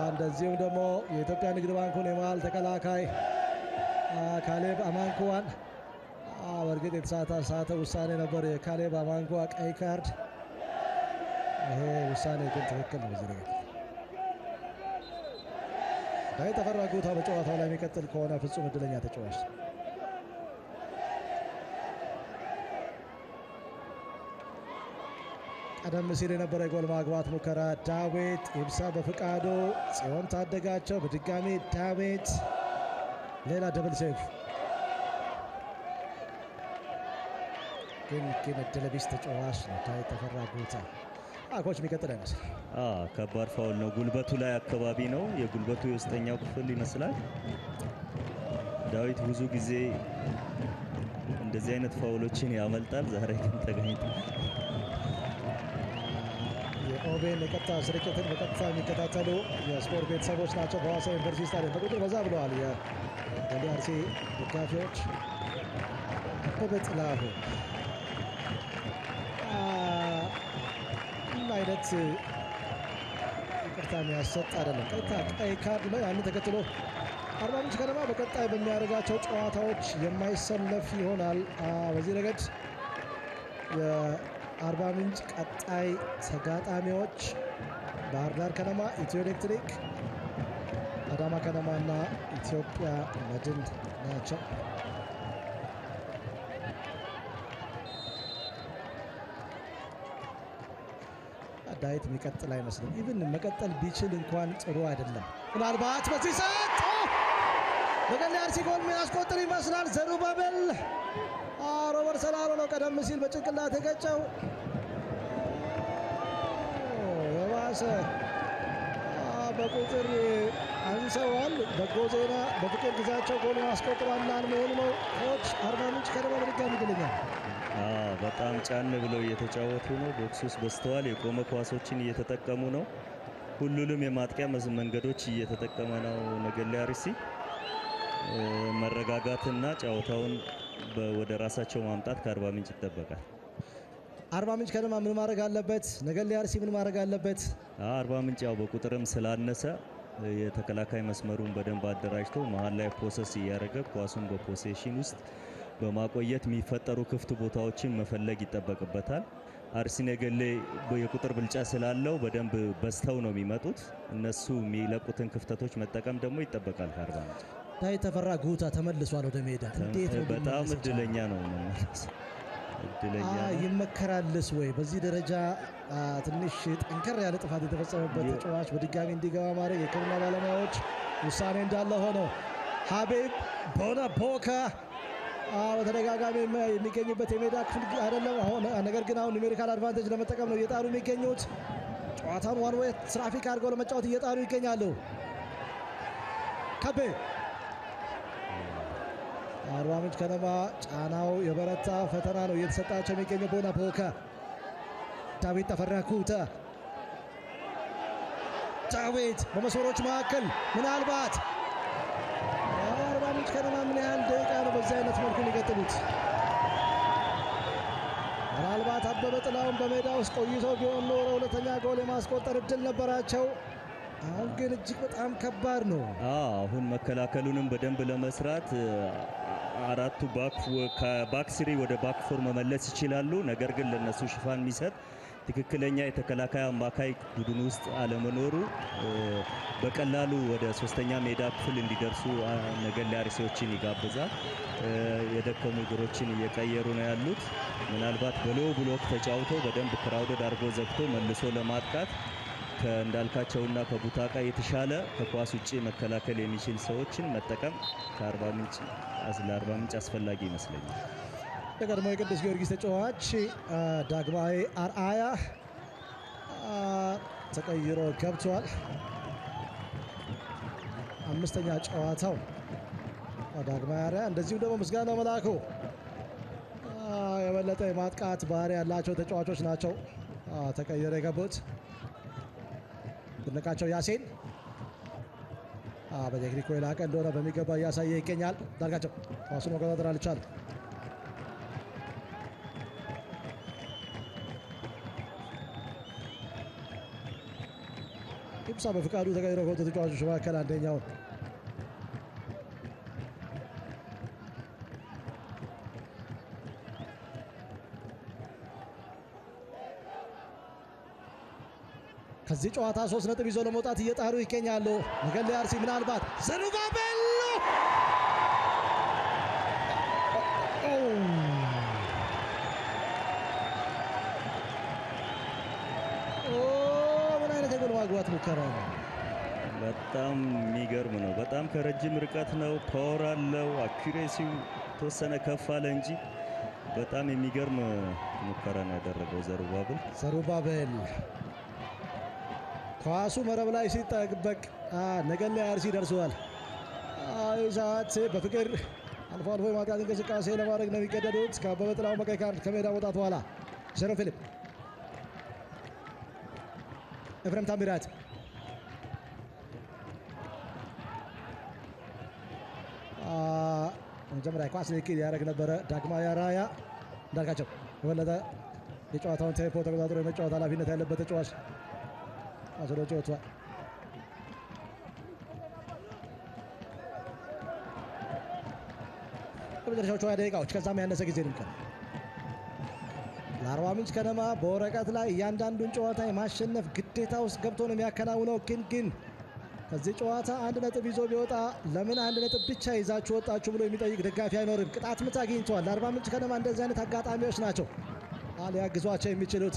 እንደዚሁም ደግሞ የኢትዮጵያ ንግድ ባንኩን የመሃል ተከላካይ ካሌብ አማንኩዋን በእርግጥ የተሳሳተ ውሳኔ ነበር የካሌብ አማንኩዋ ቀይ ካርድ። ይሄ ውሳኔ ግን ትክክል ነው። በዚህ ረገድ ዳዊት ተፈራ ጉታ በጨዋታው ላይ የሚቀጥል ከሆነ ፍጹም እድለኛ ተጫዋች። ቀደም ሲል የነበረ የጎል ማግባት ሙከራ ዳዊት ኢብሳ በፍቃዱ ጽዮን ታደጋቸው በድጋሚ ዳዊት ሌላ ደብል ሴቭ ግን እድለ ቢስ ተጫዋች ነው ዳዊት ተፈራ ጉታ። ኮች የሚቀጥል አይመስል ከባድ ፋውል ነው። ጉልበቱ ላይ አካባቢ ነው። የጉልበቱ የውስጠኛው ክፍል ይመስላል። ዳዊት ብዙ ጊዜ እንደዚህ አይነት ፋውሎችን ያመልጣል። ዛሬ ግን ተገኝቷል። የኦቤን የቀጥታ ስርጭትን በቀጥታ የሚከታተሉ የስፖርት ቤተሰቦች ናቸው። በሐዋሳ ዩኒቨርሲቲ ስታዲየም በቁጥር በዛ ብለዋል የዲአርሲ ደጋፊዎች። በጥላሁ አይነት ይቅርታ የሚያሰጥ አይደለም። ቀይ ካርድ ነው። ያንን ተከትሎ አርባ ምንጭ ከነማ በቀጣይ በሚያደርጋቸው ጨዋታዎች የማይሰለፍ ይሆናል። በዚህ ረገድ የአርባ ምንጭ ቀጣይ ተጋጣሚዎች ባህር ዳር ከነማ፣ ኢትዮ ኤሌክትሪክ፣ አዳማ ከነማና ኢትዮጵያ መድን ናቸው። ዳዊት የሚቀጥል አይመስልም። ኢቭን መቀጠል ቢችል እንኳን ጥሩ አይደለም። ምናልባት በዚህ ሰዓት በቀል አርሲ ጎል የሚያስቆጥር ይመስላል። ዘሩባቤል ሮበርት ሰላሮ ነው ቀደም ሲል በጭንቅላት የገጨው። የባሰ በቁጥር አንሰዋል። በጎ ዜና በፍቅር ግዛቸው ጎል ማስቆጥሯል መሆኑ ነው። ኮች አርባ ምንጭ ከነማ በድጋሚ ይገኛል። በጣም ጫን ብለው እየተጫወቱ ነው። ቦክስ ውስጥ በስተዋል። የቆመ ኳሶችን እየተጠቀሙ ነው። ሁሉንም የማጥቂያ መንገዶች እየተጠቀመ ነው ነገሌ አርሲ። መረጋጋትና ጨዋታውን ወደ ራሳቸው ማምጣት ከአርባ ምንጭ ይጠበቃል። አርባ ምንጭ ከነማ ምን ማድረግ አለበት? ነገሌ አርሲ ምን ማድረግ አለበት? አርባ ምንጭ ያው በቁጥርም ስላነሰ የተከላካይ መስመሩን በደንብ አደራጅቶ መሀል ላይ ፖሰስ እያደረገ ኳሱን በፖሴሽን ውስጥ በማቆየት የሚፈጠሩ ክፍት ቦታዎችን መፈለግ ይጠበቅበታል። አርሲ ነገሌ የቁጥር ብልጫ ስላለው በደንብ በስተው ነው የሚመጡት። እነሱ የሚለቁትን ክፍተቶች መጠቀም ደግሞ ይጠበቃል ከአርባ ምንጭ። ዳዊት ተፈራ ጉታ ተመልሷል ወደ ሜዳ። እንዴት ነው? በጣም እድለኛ ነው። እድለኛ ይመከራልስ ወይ? በዚህ ደረጃ ትንሽ ጠንከር ያለ ጥፋት የተፈጸመበት ተጫዋች በድጋሚ እንዲገባ ማድረግ የሕክምና ባለሙያዎች ውሳኔ እንዳለ ሆኖ ሀቢብ ቦና ቦካ በተደጋጋሚ የሚገኝበት የሜዳ ክፍል አይደለም። ነገር ግን አሁን ኒሜሪካል አድቫንቴጅ ለመጠቀም ነው እየጣሩ የሚገኙት። ጨዋታውን ዋን ዌይ ትራፊክ አድርገው ለመጫወት እየጣሩ ይገኛሉ። ከቤ አርባ ምንጭ ከነማ ጫናው የበረታ ፈተና ነው እየተሰጣቸው የሚገኘው። ቦና ቦካ፣ ዳዊት ተፈራ ጉታ፣ ዳዊት በመስመሮች መካከል ምናልባት አርባ ምንጭ ከነማ ምን ያህል ደቂቃ ነው በዚህ አይነት መልኩ ሊቀጥሉት? ምናልባት አበበ ጥላውን በሜዳ ውስጥ ቆይተው ቢሆን ኖሮ ሁለተኛ ጎል የማስቆጠር እድል ነበራቸው። አሁን ግን እጅግ በጣም ከባድ ነው። አሁን መከላከሉንም በደንብ ለመስራት አራቱ ከባክ ስሪ ወደ ባክ ፎር መመለስ ይችላሉ። ነገር ግን ለነሱ ሽፋን የሚሰጥ ትክክለኛ የተከላካይ አማካይ ቡድን ውስጥ አለመኖሩ በቀላሉ ወደ ሶስተኛ ሜዳ ክፍል እንዲደርሱ ነገሌ አርሲዎችን ይጋብዛል። የደከሙ እግሮችን እየቀየሩ ነው ያሉት። ምናልባት በሎው ብሎክ ተጫውተው በደንብ ክራውደድ አድርጎ ዘግቶ መልሶ ለማጥቃት ከእንዳልካቸውና ከቡታቃ የተሻለ ከኳስ ውጭ መከላከል የሚችል ሰዎችን መጠቀም ለአርባ ምንጭ አስፈላጊ ይመስለኛል። የቀድሞ የቅዱስ ጊዮርጊስ ተጫዋች ዳግማዊ አርአያ ተቀይሮ ገብቷል። አምስተኛ ጨዋታው ዳግማዊ አርአያ፣ እንደዚሁም ደግሞ ምስጋናው መላኩ የበለጠ የማጥቃት ባህሪ ያላቸው ተጫዋቾች ናቸው ተቀይሮ የገቡት። ድነቃቸው ያሴን በቴክኒኩ የላቀ እንደሆነ በሚገባ እያሳየ ይገኛል። ዳርጋቸው ኳሱን መቆጣጠር አልቻለም። ኢብሳ በፍቃዱ ተቀይሮ ከወጡ ተጫዋቾች መካከል አንደኛው ከዚህ ጨዋታ 3 ነጥብ ይዞ ለመውጣት እየጣሩ ይገኛሉ። ነገሌ አርሲ ምናልባት ዘሩባቤል ምን አይነት የጎል ማግባት ሙከራ ነው! በጣም የሚገርም ነው። በጣም ከረጅም ርቀት ነው። ፓወር አለው። አኩሬሲው ተወሰነ ከፍ አለ እንጂ በጣም የሚገርም ሙከራ ነው ያደረገው ዘሩባቤል። ኳሱ መረብ ላይ ሲጠበቅ ነገሌ አርሲ ደርሰዋል። ሰዓት በፍቅር አልፎ አልፎ የማጥቃት እንቅስቃሴ ለማድረግ ነው የሚገደዱት። ከአበበ ጥላሁን በቀይ ካርድ ከሜዳ መውጣት በኋላ ሸረፍ ፊሊፕ ኤፍሬም ታምራት መጀመሪያ ኳስ ንክኪ ያደረግ ነበረ። ዳግማዊ አራያ እንዳልካቸው የበለጠ የጨዋታውን ቴምፖ ተቆጣጥሮ የመጫወት ኃላፊነት ያለበት ተጫዋች አሰሎች ወጥቷል። በመጨረሻዎቹ 20 ደቂቃዎች ከዛም ያነሰ ጊዜ ድምቀት ለአርባ ምንጭ ከነማ በወረቀት ላይ እያንዳንዱን ጨዋታ የማሸነፍ ግዴታ ውስጥ ገብቶ ነው የሚያከናውነው። ግን ከዚህ ጨዋታ 1 ነጥብ ይዞ ቢወጣ ለምን 1 ነጥብ ብቻ ይዛችሁ ወጣችሁ ብሎ የሚጠይቅ ደጋፊ አይኖርም። ቅጣት ምት አግኝተዋል። ለአርባ ምንጭ ከነማ እንደዚህ አይነት አጋጣሚዎች ናቸው ሊያግዟቸው የሚችሉት።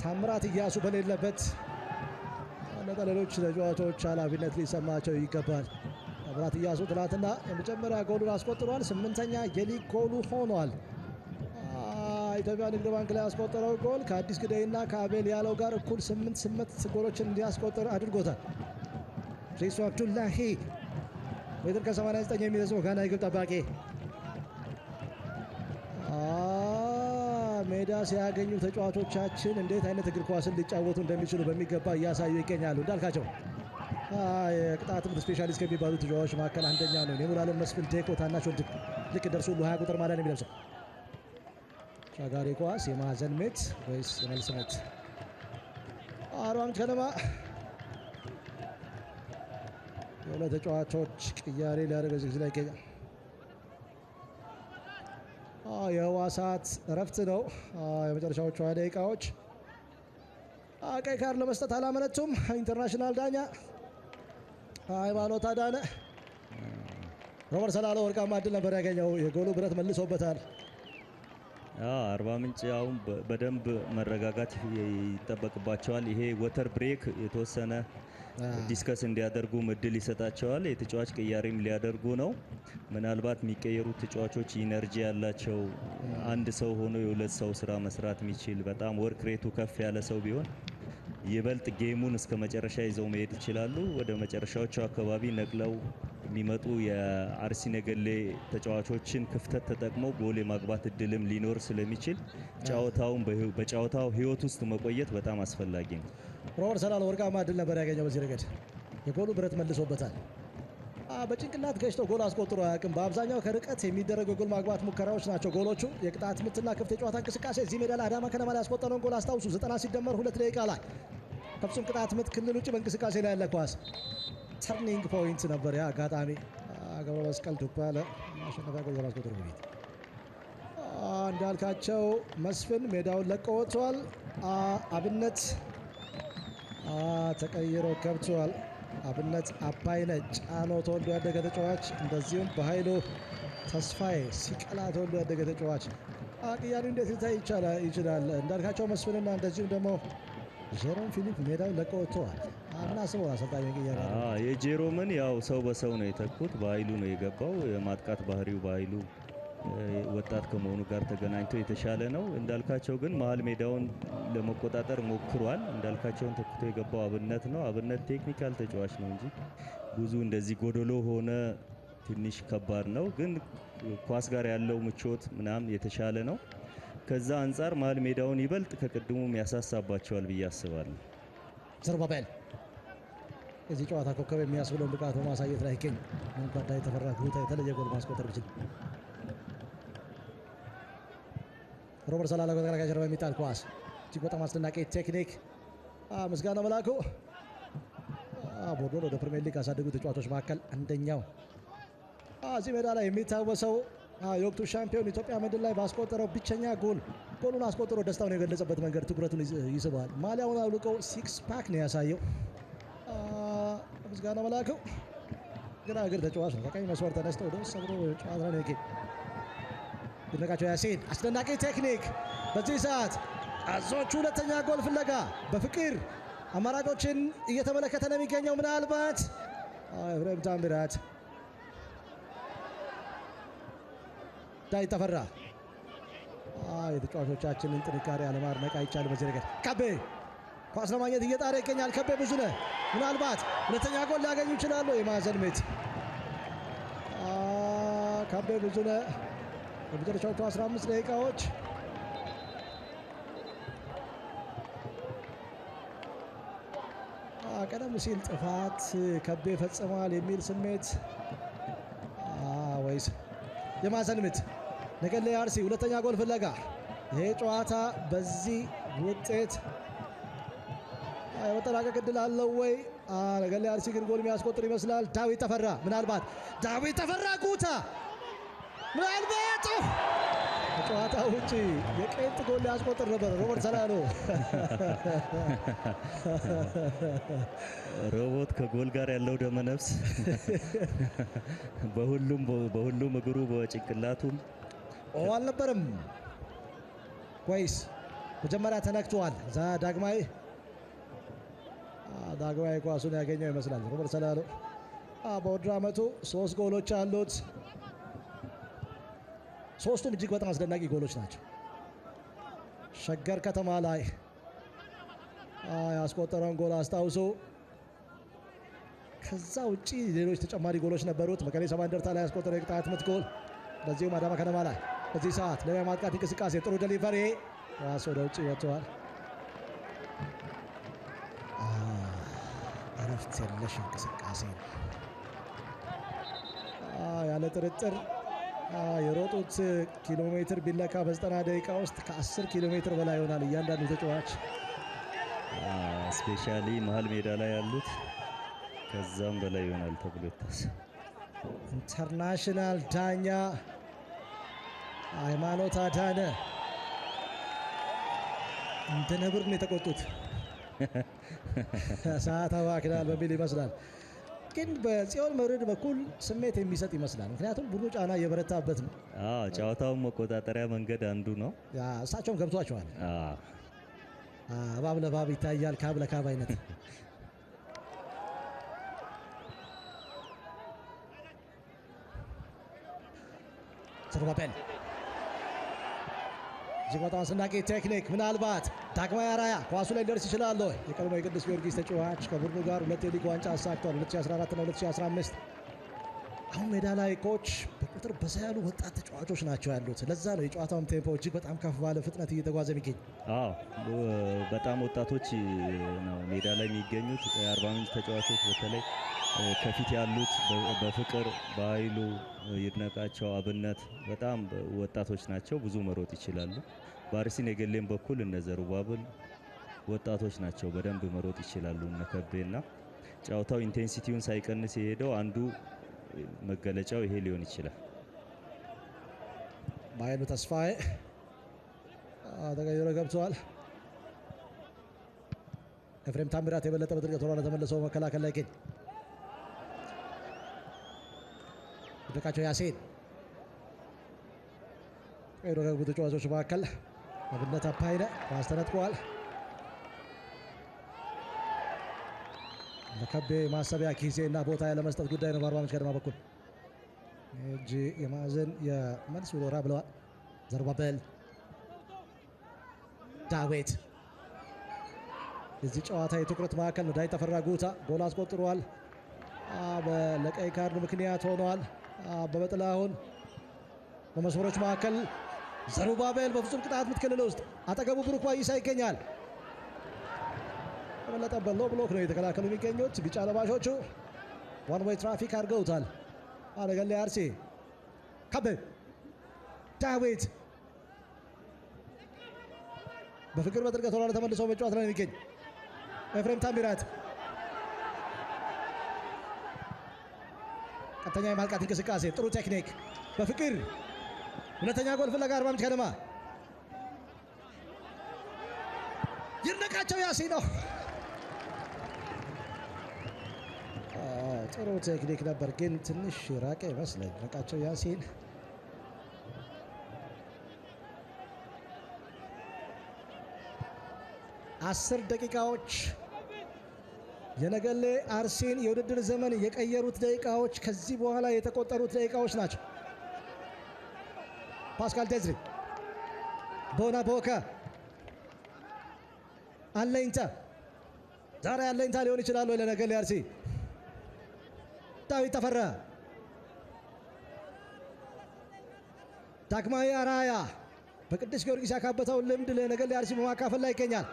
ታምራት እያሱ በሌለበት ሌሎች ተጫዋቾች ኃላፊነት ሊሰማቸው ይገባል። ታምራት እያሱ ትናንትና የመጀመሪያ ጎሉን አስቆጥሯል። 8ኛ የሊግ ጎሉ ሆኗል። ኢትዮጵያ ንግድ ባንክ ላይ ያስቆጠረው ጎል ከአዲስ ግዳይና ከአቤል ያለው ጋር እኩል 8 ጎሎችን እንዲያስቆጥር አድርጎታል። ሪሱ አብዱላሂ ሜትር ከ89 የሚረዝመው ጋና የግብ ጠባቂ ሜዳ ሲያገኙ ተጫዋቾቻችን እንዴት አይነት እግር ኳስን ሊጫወቱ እንደሚችሉ በሚገባ እያሳዩ ይገኛሉ። እንዳልካቸው የቅጣት ምት ስፔሻሊስት ከሚባሉ ተጫዋቾች መካከል አንደኛ ነው። የሙሉዓለም መስፍን ዴኮ ታናሽ ወንድም ልክ ደርሶ 20 ቁጥር ማሊያ ነው የሚለብሰው። ሻጋሪ ኳስ የማዕዘን ምት ወይስ የመልስ ምት? አርባ ምንጭ ከነማ የሁለት ተጫዋቾች ቅያሬ ሊያደርግ እዚህ ላይ ይገኛል። የህዋሳት እረፍት ነው። የመጨረሻዎቹ 20 ደቂቃዎች ቀይ ካርድ ለመስጠት አላመነቱም። ኢንተርናሽናል ዳኛ ሃይማኖት አዳነ ሮበርት ሰላሎ ወርቃማ እድል ነበር ያገኘው። የጎሉ ብረት መልሶበታል። አርባ ምንጭ አሁን በደንብ መረጋጋት ይጠበቅባቸዋል። ይሄ ወተር ብሬክ የተወሰነ ዲስከስ እንዲያደርጉ እድል ይሰጣቸዋል። የተጫዋች ቅያሬም ሊያደርጉ ነው። ምናልባት የሚቀየሩት ተጫዋቾች ኢነርጂ ያላቸው አንድ ሰው ሆኖ የሁለት ሰው ስራ መስራት የሚችል በጣም ወርክ ሬቱ ከፍ ያለ ሰው ቢሆን ይበልጥ ጌሙን እስከ መጨረሻ ይዘው መሄድ ይችላሉ። ወደ መጨረሻዎቹ አካባቢ ነቅለው የሚመጡ የአርሲ ነገሌ ተጫዋቾችን ክፍተት ተጠቅመው ጎል የማግባት እድልም ሊኖር ስለሚችል በጨዋታው ህይወት ውስጥ መቆየት በጣም አስፈላጊ ነው። ሮበርት ሰላሎ ወርቃማ እድል ነበር ያገኘው። በዚህ ረገድ የጎሉ ብረት መልሶበታል። በጭንቅላት ገጭቶ ጎል አስቆጥሮ አያውቅም። በአብዛኛው ከርቀት የሚደረጉ ጎል ማግባት ሙከራዎች ናቸው ጎሎቹ። የቅጣት ምትና ክፍት የጨዋታ እንቅስቃሴ እዚህ ሜዳ ላይ አዳማ ከነማ ላይ ያስቆጠረውን ጎል አስታውሱ። 90 ሲደመር 2 ደቂቃ ላይ ከፍጹም ቅጣት ምት ክልል ውጭ በእንቅስቃሴ ላይ ያለ ኳስ ተርኒንግ ፖይንት ነበር። ያ አጋጣሚ ገብረ መስቀል ዱባለ ማሸነፊያ ጎል አስቆጥሮ በፊት እንዳልካቸው መስፍን ሜዳውን ለቆ ወጥቷል። አብነት ተቀይሮ ገብቷል። አብነት አባይነ ጫኖ ተወልዶ ያደገ ተጫዋች፣ እንደዚሁም በኃይሉ ተስፋዬ ሲቀላ ተወልዶ ያደገ ተጫዋች። ቅያሪ እንዴት ሊታይ ይችላል? እንዳልካቸው መስፍንና እንደዚሁም ደግሞ ጄሮም ፊሊፕ ሜዳውን ለቀው ወጥተዋል። ምን አስበው አሰልጣኝ ቅያሪ? የጄሮምን ያው ሰው በሰው ነው የተኩት። በኃይሉ ነው የገባው። የማጥቃት ባህሪው በኃይሉ ወጣት ከመሆኑ ጋር ተገናኝቶ የተሻለ ነው። እንዳልካቸው ግን መሀል ሜዳውን ለመቆጣጠር ሞክሯል። እንዳልካቸውን ተክቶ የገባው አብነት ነው። አብነት ቴክኒካል ተጫዋች ነው እንጂ ብዙ እንደዚህ ጎደሎ ሆነ ትንሽ ከባድ ነው። ግን ኳስ ጋር ያለው ምቾት ምናምን የተሻለ ነው። ከዛ አንጻር መሀል ሜዳውን ይበልጥ ከቅድሙም ያሳሳባቸዋል ብዬ አስባለሁ። ዘሩባቤል የዚህ ጨዋታ ኮከብ የሚያስብለውን ብቃት በማሳየት ላይ ይገኝ። እንኳን የተፈራ ግሩታ የተለየ ጎል ማስቆጠር ቢችል ሮበርት ሰላሎ ከተከላካይ ጀርባ የሚጣል ኳስ እጅግ በጣም አስደናቂ ቴክኒክ። ምስጋና መላኩ ቦርዶን ወደ ፕሪሚየር ሊግ ካሳደጉ ተጫዋቾች መካከል አንደኛው። እዚህ ሜዳ ላይ የሚታወሰው የወቅቱ ሻምፒዮን ኢትዮጵያ መድን ላይ ባስቆጠረው ብቸኛ ጎሉን አስቆጥሮ ደስታውን የገለጸበት መንገድ ትኩረቱን ይስባል። ማሊያውን አውልቆ ሲክስ ፓክ ነው ያሳየው። ምስጋና መላኩ ግራ እግር ተጫዋች ነው። ከቀኝ መስመር ተነስቶ ወደ ውስጥ ሰብሮ ጨዋታ ነው ይገኝ። ይድነቃቸው ያሲን አስደናቂ ቴክኒክ። በዚህ ሰዓት አዞቹ ሁለተኛ ጎል ፍለጋ በፍቅር አማራጮችን እየተመለከተ ነው የሚገኘው። ምናልባት ኤፍሬም ታምራት ዳዊት ተፈራ የተጫዋቾቻችንን ጥንካሬ አለማድነቅ አይቻልም። በዚህ ረገድ ከቤ ኳስ ለማግኘት እየጣረ ይገኛል። ከቤ ብዙነህ ምናልባት ሁለተኛ ጎል ሊያገኙ ይችላሉ። የማዕዘን ምት ከቤ ብዙነህ በመጨረሻዎቹ 15 ደቂቃዎች ቀደም ሲል ጥፋት ከቤ ፈጽሟል የሚል ስሜት ወይስ የማዕዘን ምት? ነገሌ አርሲ ሁለተኛ ጎል ፍለጋ። ይሄ ጨዋታ በዚህ ውጤት የመጠናቀቅ ዕድል አለው ወይ? ነገሌ አርሲ ግን ጎል የሚያስቆጥር ይመስላል። ዳዊት ተፈራ ምናልባት ዳዊት ተፈራ ጉታ ምናልባት ከጨዋታ ውጭ የቄንጥ ጎል ሊያስቆጥር ነበር። ሮበርት ሰላሎ ሮቦት ከጎል ጋር ያለው ደመነፍስ በሁሉም እግሩ በጭንቅላቱም አልነበረም ወይስ መጀመሪያ ተነክቷል? ዳግማዊ ኳሱን ያገኘው ይመስላል። ሮበርት ሰላሎ በውድድር ዓመቱ 3 ጎሎች አሉት። ሶስቱም እጅግ በጣም አስደናቂ ጎሎች ናቸው። ሸገር ከተማ ላይ ያስቆጠረውን ጎል አስታውሶ ከዛ ውጪ ሌሎች ተጨማሪ ጎሎች ነበሩት። መቀሌ ሰባ እንደርታ ላይ ያስቆጠረው የቅጣት ምት ጎል፣ በዚሁም አዳማ ከነማ ላይ በዚህ ሰዓት ሌላ ማጥቃት እንቅስቃሴ ጥሩ ዴሊቨሪ ራስ ወደ ውጭ ወጥቷል። እረፍት የለሽ እንቅስቃሴ ነው ያለ ጥርጥር። የሮጡት ኪሎ ሜትር ቢለካ በ90 ደቂቃ ውስጥ ከ10 ኪሎ ሜትር በላይ ይሆናል እያንዳንዱ ተጫዋች። ስፔሻሊ መሀል ሜዳ ላይ ያሉት ከዛም በላይ ይሆናል ተብሎ ይታሰባል። ኢንተርናሽናል ዳኛ ሃይማኖት አዳነ እንደ ነብር ነው የተቆጡት። ሰዓት አባክናል በሚል ይመስላል። ግን በጽዮን መርድ በኩል ስሜት የሚሰጥ ይመስላል። ምክንያቱም ቡድኑ ጫና እየበረታበት ነው። ጨዋታውን መቆጣጠሪያ መንገድ አንዱ ነው። እሳቸውም ገብቷቸዋል። እባብ ለእባብ ይታያል፣ ካብ ለካብ አይነት ዘሩባቤል እጅግ በጣም አስደናቂ ቴክኒክ። ምናልባት ዳግማዊ አራያ ኳሱ ላይ ደርስ ይችላል። የቀድሞ የቅዱስ ጊዮርጊስ ተጫዋች ከቡድኑ ጋር 2 የሊግ ዋንጫ አሳክቷል፣ 2014 እና 2015። አሁን ሜዳ ላይ ኮች በቁጥር በዛ ያሉ ወጣት ተጫዋቾች ናቸው ያሉት። ለዛ ነው የጨዋታውን ቴምፖ እጅግ በጣም ከፍ ባለ ፍጥነት እየተጓዘ የሚገኝ። በጣም ወጣቶች ነው ሜዳ ላይ የሚገኙት። የአርባ ምንጭ ተጫዋቾች በተለይ ከፊት ያሉት በፍቅር በኃይሉ ይድነቃቸው፣ አብነት በጣም ወጣቶች ናቸው። ብዙ መሮጥ ይችላሉ። በአርሲ ነገሌም በኩል እነ ዘሩባብል ወጣቶች ናቸው፣ በደንብ መሮጥ ይችላሉ። እነ ከቤና ጨዋታው ኢንቴንሲቲውን ሳይቀንስ የሄደው አንዱ መገለጫው ይሄ ሊሆን ይችላል። በኃይሉ ተስፋዬ ተቀይሮ ገብቷል። ኤፍሬም ታምራት የበለጠ በጥልቀት ወደ ተመለሰው መከላከል ላይ ይገኝ። ይድነቃቸው ያሲን ቀይሮ ከገቡ ተጫዋቾች መካከል አብነት አባይነ ኳስ ተነጥቋል። ለከቤ ማሰቢያ ጊዜ እና ቦታ ያለመስጠት ጉዳይ ነው በአርባ ምንጭ ከነማ በኩል። እጅ የማዕዘን የመልስ ውሎራ ብለዋል። ዘሩባቤል ዳዊት የዚህ ጨዋታ የትኩረት ማዕከል ነው። ዳዊት ተፈራ ጉታ ጎል አስቆጥሯል። ለቀይ ካርድ ምክንያት ሆኗል። አበበ ጥላሁን በመስመሮች መካከል ዘሩባቤል በፍጹም ቅጣት ምት ክልል ውስጥ አጠገቡ ብሩክ ባይሳ ይገኛል። በበለጠ በሎ ብሎክ ነው የተከላከሉ የሚገኙት ቢጫ ለባሾቹ። ዋን ዌይ ትራፊክ አድርገውታል። ነገሌ አርሲ ከቤ ዳዊት በፍቅር በጥልቀት ወደ ተመልሶ በጨዋታ ላይ የሚገኝ ኤፍሬም ታምራት ቀጥተኛ የማጥቃት እንቅስቃሴ ጥሩ ቴክኒክ በፍቅር ሁለተኛ ጎል ፍለጋ አርባ ምንጭ ከነማ ይነቃቸው ያሲን ነው። ጥሩ ቴክኒክ ነበር ግን ትንሽ ራቀ ይመስለኝ። ይነቃቸው ያሲን አስር ደቂቃዎች የነገሌ አርሲን የውድድር ዘመን የቀየሩት ደቂቃዎች ከዚህ በኋላ የተቆጠሩት ደቂቃዎች ናቸው። ፓስካል ቴዝሪ ቦና ቦካ አለኝታ ዛሬ አለኝታ ሊሆን ይችላል ወይ ለነገሌ አርሲ? ዳዊት ተፈራ ዳግማዊ አራያ በቅዱስ ጊዮርጊስ ያካበተውን ልምድ ለነገሌ አርሲ በማካፈል ላይ ይገኛል።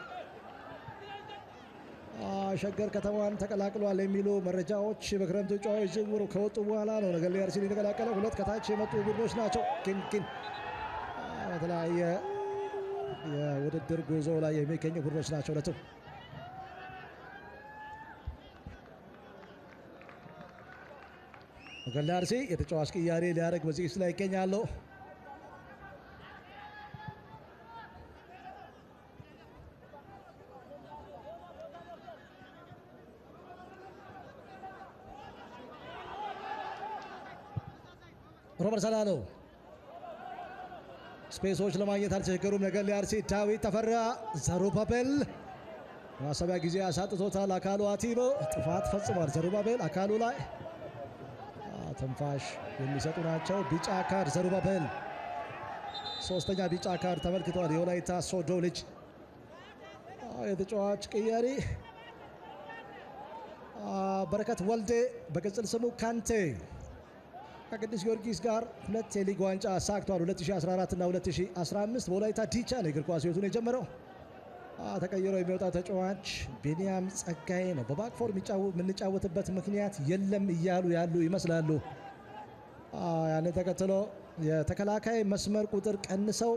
ሸገር ከተማን ተቀላቅሏል የሚሉ መረጃዎች በክረምቱ ጨዋታዎች ዝውውሩ ከወጡ በኋላ ነው ነገሌ አርሲን የተቀላቀለው። ሁለት ከታች የመጡ ቡድኖች ናቸው። ግን በተለያየ የውድድር ጉዞ ላይ የሚገኙ ቡድኖች ናቸው። ሁለቱም ነገሌ አርሲ የተጫዋች ቅያሬ ሊያደርግ በዝግጅት ላይ ይገኛሉ። ሮበርት ሰላሎ ስፔሶች ለማግኘት አልተቸገሩም። ነገሌ አርሲ ዳዊት ተፈራ ዘሩባቤል ማሰቢያ ጊዜ አሳጥቶታል። አካሉ አቲቦ ጥፋት ፈጽሟል። ዘሩባቤል አካሉ ላይ ትንፋሽ የሚሰጡ ናቸው። ቢጫ ካርድ ዘሩባቤል ሶስተኛ ቢጫ ካርድ ተመልክቷል። የወላይታ ሶዶ ልጅ የተጫዋች ቅያሪ በረከት ወልዴ በቅጽል ስሙ ካንቴ ከቅዱስ ጊዮርጊስ ጋር ሁለት የሊግ ዋንጫ አሳክቷል። 2014 እና 2015 በወላይታ ዲቻ ነው እግር ኳስ ሕይወቱን የጀመረው። ተቀይሮ የሚወጣው ተጫዋች ቢኒያም ጸጋዬ ነው። በባክፎር የምንጫወትበት ምክንያት የለም እያሉ ያሉ ይመስላሉ። ያን ተከትሎ የተከላካይ መስመር ቁጥር ቀንሰው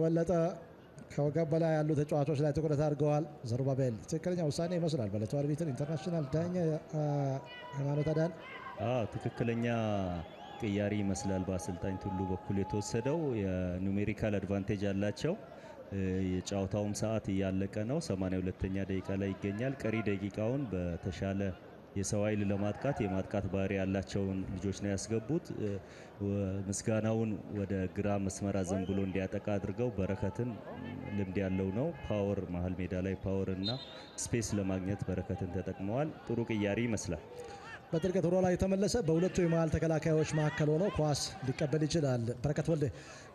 በለጠ ከወገብ በላይ ያሉ ተጫዋቾች ላይ ትኩረት አድርገዋል። ዘሩባቤል ትክክለኛ ውሳኔ ይመስላል። በዕለቱ አርቢትር ኢንተርናሽናል ዳኛ ሃይማኖት አዳን ትክክለኛ ቅያሪ ይመስላል። በአሰልጣኝ ቱሉ በኩል የተወሰደው የኑሜሪካል አድቫንቴጅ አላቸው። የጨዋታውም ሰዓት እያለቀ ነው። 82ኛ ደቂቃ ላይ ይገኛል። ቀሪ ደቂቃውን በተሻለ የሰው ኃይል ለማጥቃት የማጥቃት ባህሪ ያላቸውን ልጆች ነው ያስገቡት። ምስጋናውን ወደ ግራ መስመር አዘንብሎ እንዲያጠቃ አድርገው በረከትን ልምድ ያለው ነው። ፓወር መሀል ሜዳ ላይ ፓወር እና ስፔስ ለማግኘት በረከትን ተጠቅመዋል። ጥሩ ቅያሪ ይመስላል። በጥልቀት ወደ ላይ የተመለሰ በሁለቱ የመሃል ተከላካዮች መካከል ሆኖ ኳስ ሊቀበል ይችላል። በረከት ወልዴ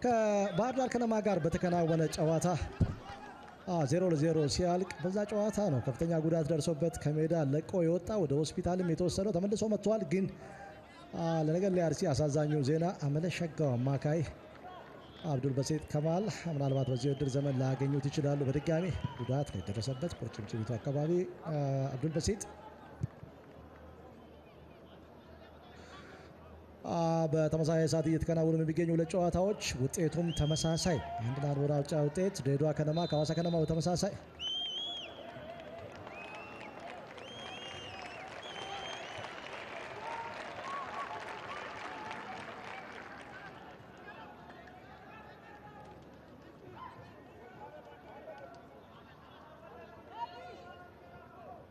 ከባህር ዳር ከነማ ጋር በተከናወነ ጨዋታ 0-0 ሲያልቅ በዛ ጨዋታ ነው ከፍተኛ ጉዳት ደርሶበት ከሜዳ ለቆ የወጣ ወደ ሆስፒታልም የተወሰደው ተመልሶ መጥቷል። ግን ለነገሌ አርሲ አሳዛኙ ዜና አመለሸጋው አማካይ አብዱል በሴት ከማል ምናልባት በዚህ ውድድር ዘመን ላያገኙት ይችላሉ። በድጋሚ ጉዳት ነው የደረሰበት ቁርጭምጭሚቱ አካባቢ አብዱል በሴት በተመሳሳይ ሰዓት እየተከናወኑ የሚገኙ ሁለት ጨዋታዎች ውጤቱም ተመሳሳይ አንድ ለአንድ ወደ አውጫ ውጤት ድሬዳዋ ከነማ ከሐዋሳ ከነማ በተመሳሳይ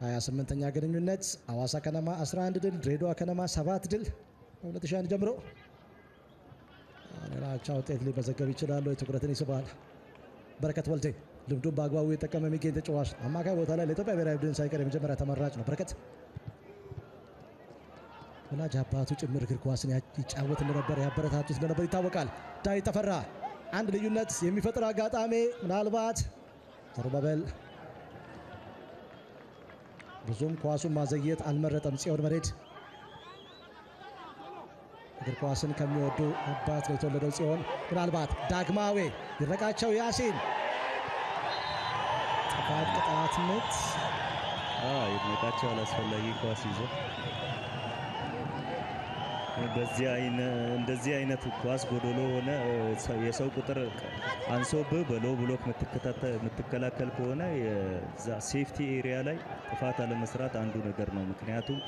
ሀያ 28ኛ ግንኙነት ሐዋሳ ከነማ 11 ድል ድሬዳዋ ከነማ 7 ድል 2001 ጀምሮ ሌላ አቻ ውጤት ሊመዘገብ ይችላሉ። ትኩረትን ይስባል። በረከት ወልዴ ልምዱን በአግባቡ የጠቀመ የሚገኝ ተጫዋች አማካይ ቦታ ላይ ለኢትዮጵያ ብሔራዊ ቡድን ሳይቀር የመጀመሪያ ተመራጭ ነው። በረከት ወላጅ አባቱ ጭምር እግር ኳስን ይጫወት እንደነበር ያበረታቱት እንደነበር ይታወቃል። ዳዊት ተፈራ አንድ ልዩነት የሚፈጥር አጋጣሚ ምናልባት ዘሩባቤል ብዙም ኳሱን ማዘግየት አልመረጠም። ጽዮን መሬድ እግር ኳስን ከሚወዱ አባት ነው የተወለደው። ጽዮን ምናልባት ዳግማዊ ይድነቃቸው ያሲን ጥፋት ቅጣት ምት ይድነቃቸው አላስፈላጊ ኳስ ይዞ እንደዚህ አይነት ኳስ ጎዶሎ ሆነ የሰው ቁጥር አንሶብህ በሎ ብሎክ የምትከላከል ከሆነ የዛ ሴፍቲ ኤሪያ ላይ ጥፋት አለመስራት አንዱ ነገር ነው። ምክንያቱም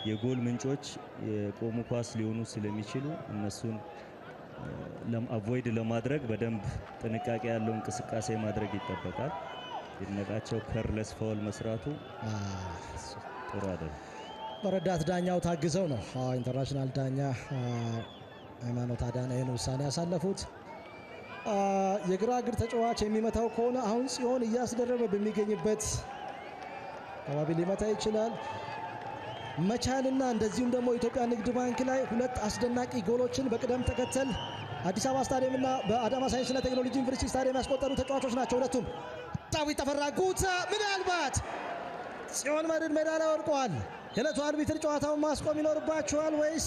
የጎል ምንጮች የቆሙ ኳስ ሊሆኑ ስለሚችሉ እነሱን አቮይድ ለማድረግ በደንብ ጥንቃቄ ያለው እንቅስቃሴ ማድረግ ይጠበቃል። ይድነቃቸው ከርለስ ፋውል መስራቱ ጥሩ አይደለም። በረዳት ዳኛው ታግዘው ነው ኢንተርናሽናል ዳኛ ሃይማኖት አዳነ ይህን ውሳኔ ያሳለፉት። የግራ እግር ተጫዋች የሚመታው ከሆነ አሁን ጽዮን እያስደረበ በሚገኝበት አካባቢ ሊመታ ይችላል። መቻልና እንደዚሁም ደግሞ ኢትዮጵያ ንግድ ባንክ ላይ ሁለት አስደናቂ ጎሎችን በቅደም ተከተል አዲስ አበባ ስታዲየምና በአዳማ ሳይንስና ቴክኖሎጂ ዩኒቨርሲቲ ስታዲየም ያስቆጠሩ ተጫዋቾች ናቸው ሁለቱም። ዳዊት ተፈራ ጉታ ምናልባት ጽዮን መድን ሜዳ ላይ ወድቀዋል። የዕለቱ አርቢትር ጨዋታውን ማስቆም ይኖርባቸዋል ወይስ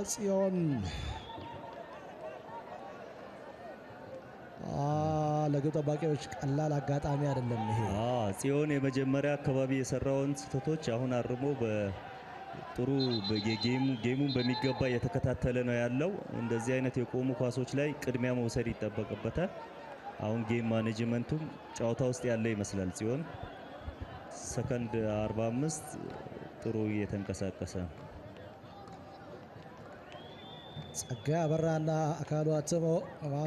ጽዮን ለግብ ጠባቂዎች ቀላል አጋጣሚ አይደለም ይሄ። ጽዮን የመጀመሪያ አካባቢ የሰራውን ስህተቶች አሁን አርሞ በጥሩ ጌሙን በሚገባ እየተከታተለ ነው ያለው። እንደዚህ አይነት የቆሙ ኳሶች ላይ ቅድሚያ መውሰድ ይጠበቅበታል። አሁን ጌም ማኔጅመንቱም ጨዋታ ውስጥ ያለ ይመስላል። ጽዮን ሰከንድ 45 ጥሩ እየተንቀሳቀሰ ነው። ጸጋዬ አበራና አካሉ አትሞ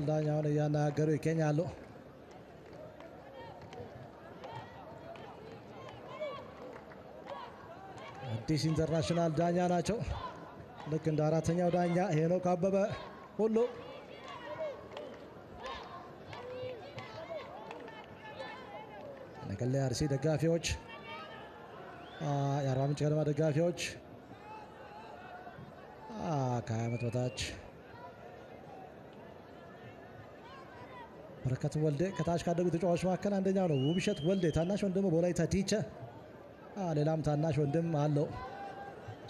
ዳኛውን እያናገሩ ይገኛሉ። አዲስ ኢንተርናሽናል ዳኛ ናቸው። ልክ እንደ አራተኛው ዳኛ ሄኖክ አበበ ሁሉ ነገሌ አርሲ ደጋፊዎች፣ የአርባ ምንጭ ከነማ ደጋፊዎች ከ20 ዓመት በታች በረከት ወልዴ ከታች ካደጉ ተጫዋቾች መካከል አንደኛው ነው። ውብሸት ወልዴ ታናሽ ወንድሙ በወላይታ ዲቻ፣ ሌላም ታናሽ ወንድም አለው።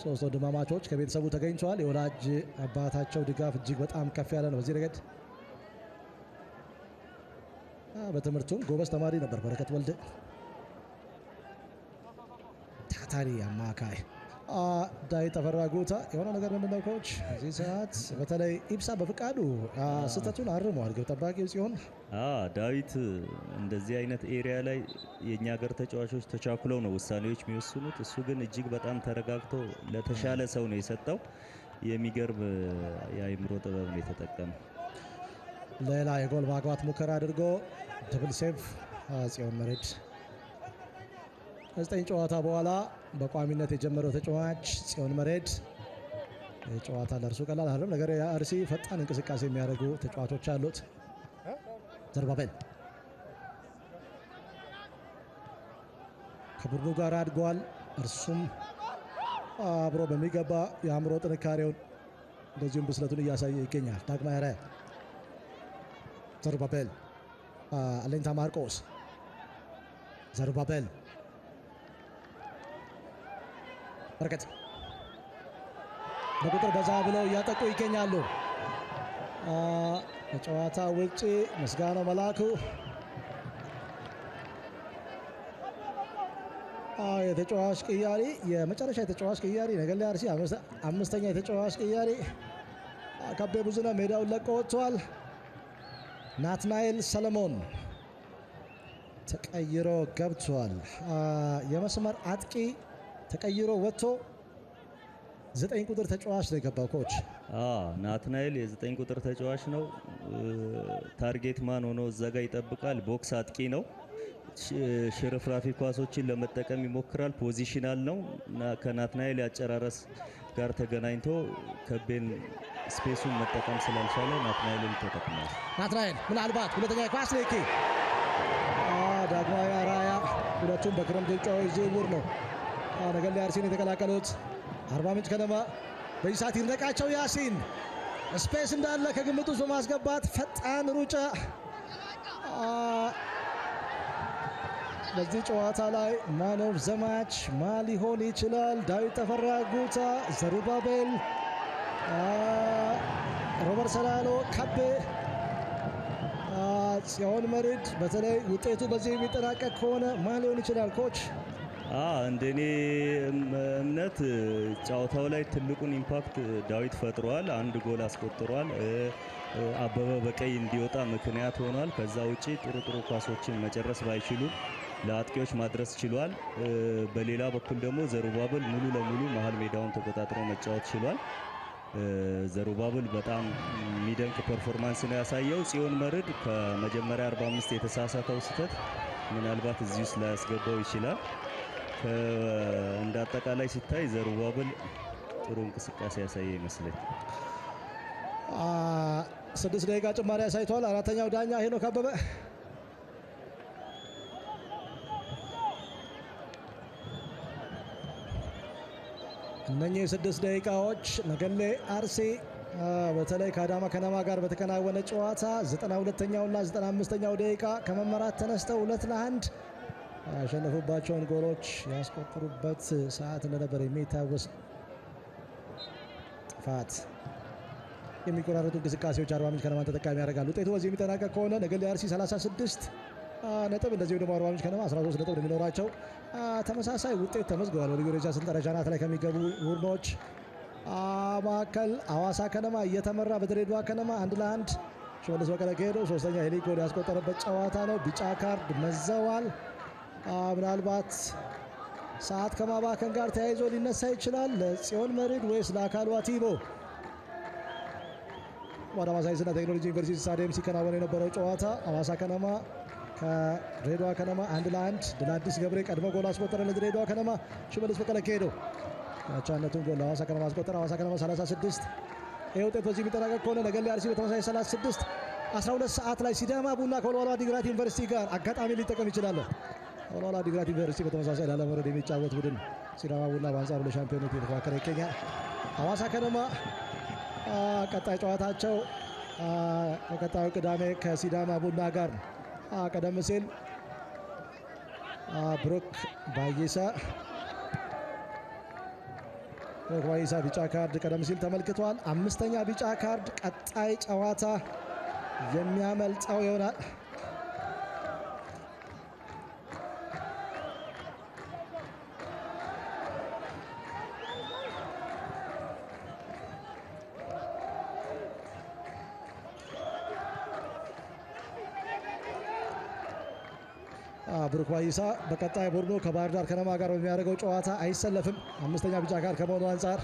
ሶስት ወንድማማቾች ከቤተሰቡ ተገኝተዋል። የወላጅ አባታቸው ድጋፍ እጅግ በጣም ከፍ ያለ ነው። በዚህ ረገድ በትምህርቱም ጎበዝ ተማሪ ነበር በረከት ወልዴ። ታታሪ አማካይ ዳዊት ተፈራ ጉታ የሆነ ነገር ምንድነው ኮች እዚህ ሰዓት በተለይ ኢብሳ በፍቃዱ ስህተቱን አርመዋል። ግብ ጠባቂው ሲሆን ዳዊት እንደዚህ አይነት ኤሪያ ላይ የኛ ሀገር ተጫዋቾች ተቻኩለው ነው ውሳኔዎች የሚወስኑት። እሱ ግን እጅግ በጣም ተረጋግቶ ለተሻለ ሰው ነው የሰጠው። የሚገርም የአይምሮ ጥበብ ነው የተጠቀመው። ሌላ የጎል ማግባት ሙከራ አድርጎ ደብል ሴቭ ጽዮን መሬድ። 9 ጨዋታ በኋላ በቋሚነት የጀመረው ተጫዋች ጽዮን መሬድ ጨዋታ ለእርሱ ቀላል አይደለም። ነገር የአርሲ ፈጣን እንቅስቃሴ የሚያደርጉ ተጫዋቾች አሉት። ዘርባቤል ከቡድኑ ጋር አድጓል። እርሱም አብሮ በሚገባ የአእምሮ ጥንካሬውን እንደዚሁም ብስለቱን እያሳየ ይገኛል። ዳግማይ ራያ፣ ዘርባቤል፣ አለኝታ ማርቆስ፣ ዘርባቤል፣ በረከት በቁጥር በዛ ብለው እያጠቁ ይገኛሉ። ከጨዋታ ውጪ ምስጋናው መላኩ የተጫዋች ቅያሪ የመጨረሻ የተጫዋች ቅያሪ ነገሌ አርሲ አምስተኛ የተጫዋች ቅያሪ ከቤ ብዙነህ ሜዳውን ለቆ ወጥቷል። ናትናኤል ሰለሞን ተቀይሮ ገብቷል። የመስመር አጥቂ ተቀይሮ ወጥቶ 9 ቁጥር ተጫዋች ነው የገባው። ኮች ናትናኤል የ9 ቁጥር ተጫዋች ነው። ታርጌት ማን ሆኖ እዛ ጋ ይጠብቃል። ቦክስ አጥቂ ነው። ሽርፍራፊ ኳሶችን ለመጠቀም ይሞክራል። ፖዚሽናል ነው እና ከናትናኤል ያጨራረስ ጋር ተገናኝቶ ከቤን ስፔሱን መጠቀም ስላልቻለ ናትናኤልን ተጠቅሟል። ናትናኤል ምናልባት ሁለተኛ ኳስ ልክ ዳግማዊ አራያ ሁለቱም በክረምት ተጫዋቾች ዝውውር ነው ነገሌ አርሲን የተቀላቀሉት። አርባ ምንጭ ከነማ በዚህ ሰዓት ይድነቃቸው ያሲን ስፔስ እንዳለ ከግምት ውስጥ በማስገባት ፈጣን ሩጫ በዚህ ጨዋታ ላይ ማን ኦፍ ዘ ማች ማ ሊሆን ይችላል? ዳዊት ተፈራ ጉታ፣ ዘሩባቤል፣ ሮበርት ሰላሎ፣ ከቤ፣ ጽዮን መርድ። በተለይ ውጤቱ በዚህ የሚጠናቀቅ ከሆነ ማ ሊሆን ይችላል ኮች? እንደኔ እምነት ጨዋታው ላይ ትልቁን ኢምፓክት ዳዊት ፈጥሯል። 1 ጎል አስቆጥሯል። አበበ በቀይ እንዲወጣ ምክንያት ሆኗል። ከዛ ውጪ ጥሩ ኳሶችን መጨረስ ባይችሉ ለአጥቂዎች ማድረስ ችሏል። በሌላ በኩል ደግሞ ዘሩባብል ሙሉ ለሙሉ መሀል ሜዳውን ተቆጣጥሮ መጫወት ችሏል። ዘሩባብል በጣም የሚደንቅ ፐርፎርማንስ ነው ያሳየው። ጽዮን መርድ ከመጀመሪያ 45 የተሳሳተው ስህተት ምናልባት እዚህ ውስጥ ላያስገባው ይችላል። እንደ አጠቃላይ ሲታይ ዘሩባብል ጥሩ እንቅስቃሴ ያሳየ ይመስለኝ። 6 ደቂቃ ጭማሪ አሳይቷል። አራተኛው ዳኛ ሄኖክ አበበ። እነኚህ 6 ደቂቃዎች ነገሌ አርሲ በተለይ ከአዳማ ከነማ ጋር በተከናወነ ጨዋታ 92ኛውና 95ኛው ደቂቃ ከመመራት ተነስተው 2-1 ያሸነፉባቸውን ጎሎች ያስቆጠሩበት ሰዓት እንደነበር የሚታወስ ጥፋት የሚቆራረጡ እንቅስቃሴዎች አርባ ምንጭ ከነማን ተጠቃሚ ያደርጋሉ። ውጤቱ በዚህ የሚጠናቀቅ ከሆነ ነገሌ አርሲ 36 ነጥብ እንደዚሁ ደግሞ አርባ ምንጭ ከነማ 13 ነጥብ የሚኖራቸው ተመሳሳይ ውጤት ተመዝግቧል። በልዩ ደረጃ ሰንጠረዥ አናት ላይ ከሚገቡ ቡድኖች መካከል ሐዋሳ ከነማ እየተመራ በድሬዳዋ ከነማ 1-1 ሽመልስ በቀለ ከሄደው ሶስተኛ የሊግ ጎል ያስቆጠረበት ጨዋታ ነው። ቢጫ ካርድ መዘዋል። ምናልባት ሰዓት ከማባከን ጋር ተያይዞ ሊነሳ ይችላል። ለጽዮን መርድ ወይስ ለአካሉ አቲቦ? በአዳማ ሳይንስና ቴክኖሎጂ ዩኒቨርሲቲ ስታዲየም ሲከናወን የነበረው ጨዋታ ሐዋሳ ከነማ ከድሬዳዋ ከነማ 1-1 ድል አዲስ ገብሬ ቀድሞ ጎል አስቆጠረ ለድሬዳዋ ከነማ። ሽመልስ በቀለ ከሄደው ያቻነቱን ጎል ለሐዋሳ ከነማ አስቆጠረ። ሐዋሳ ከነማ 36። ይህ ውጤት በዚህ የሚጠናቀቅ ከሆነ ነገሌ አርሲ በተመሳሳይ 36። 12 ሰዓት ላይ ሲዳማ ቡና ከወልዋሎ ዓዲግራት ዩኒቨርሲቲ ጋር አጋጣሚ ሊጠቀም ይችላል። ወልዋሎ ዓዲግራት ዩኒቨርሲቲ በተመሳሳይ ላለመውረድ የሚጫወት ቡድን፣ ሲዳማ ቡና በአንጻሩ ለሻምፒዮንነት እየተፎካከረ ይገኛል። ሐዋሳ ከነማ ቀጣይ ጨዋታቸው በቀጣዩ ቅዳሜ ከሲዳማ ቡና ጋር ቀደም ሲል ብሩክ ባይሳ ቢጫ ካርድ ቀደም ሲል ተመልክቷል። 5ኛ ቢጫ ካርድ ቀጣይ ጨዋታ የሚያመልጠው ይሆናል። ብሩክ ባይሳ በቀጣይ ቡድኑ ከባህር ዳር ከነማ ጋር በሚያደርገው ጨዋታ አይሰለፍም 5ኛ ቢጫ ካርድ ከመሆኑ አንጻር።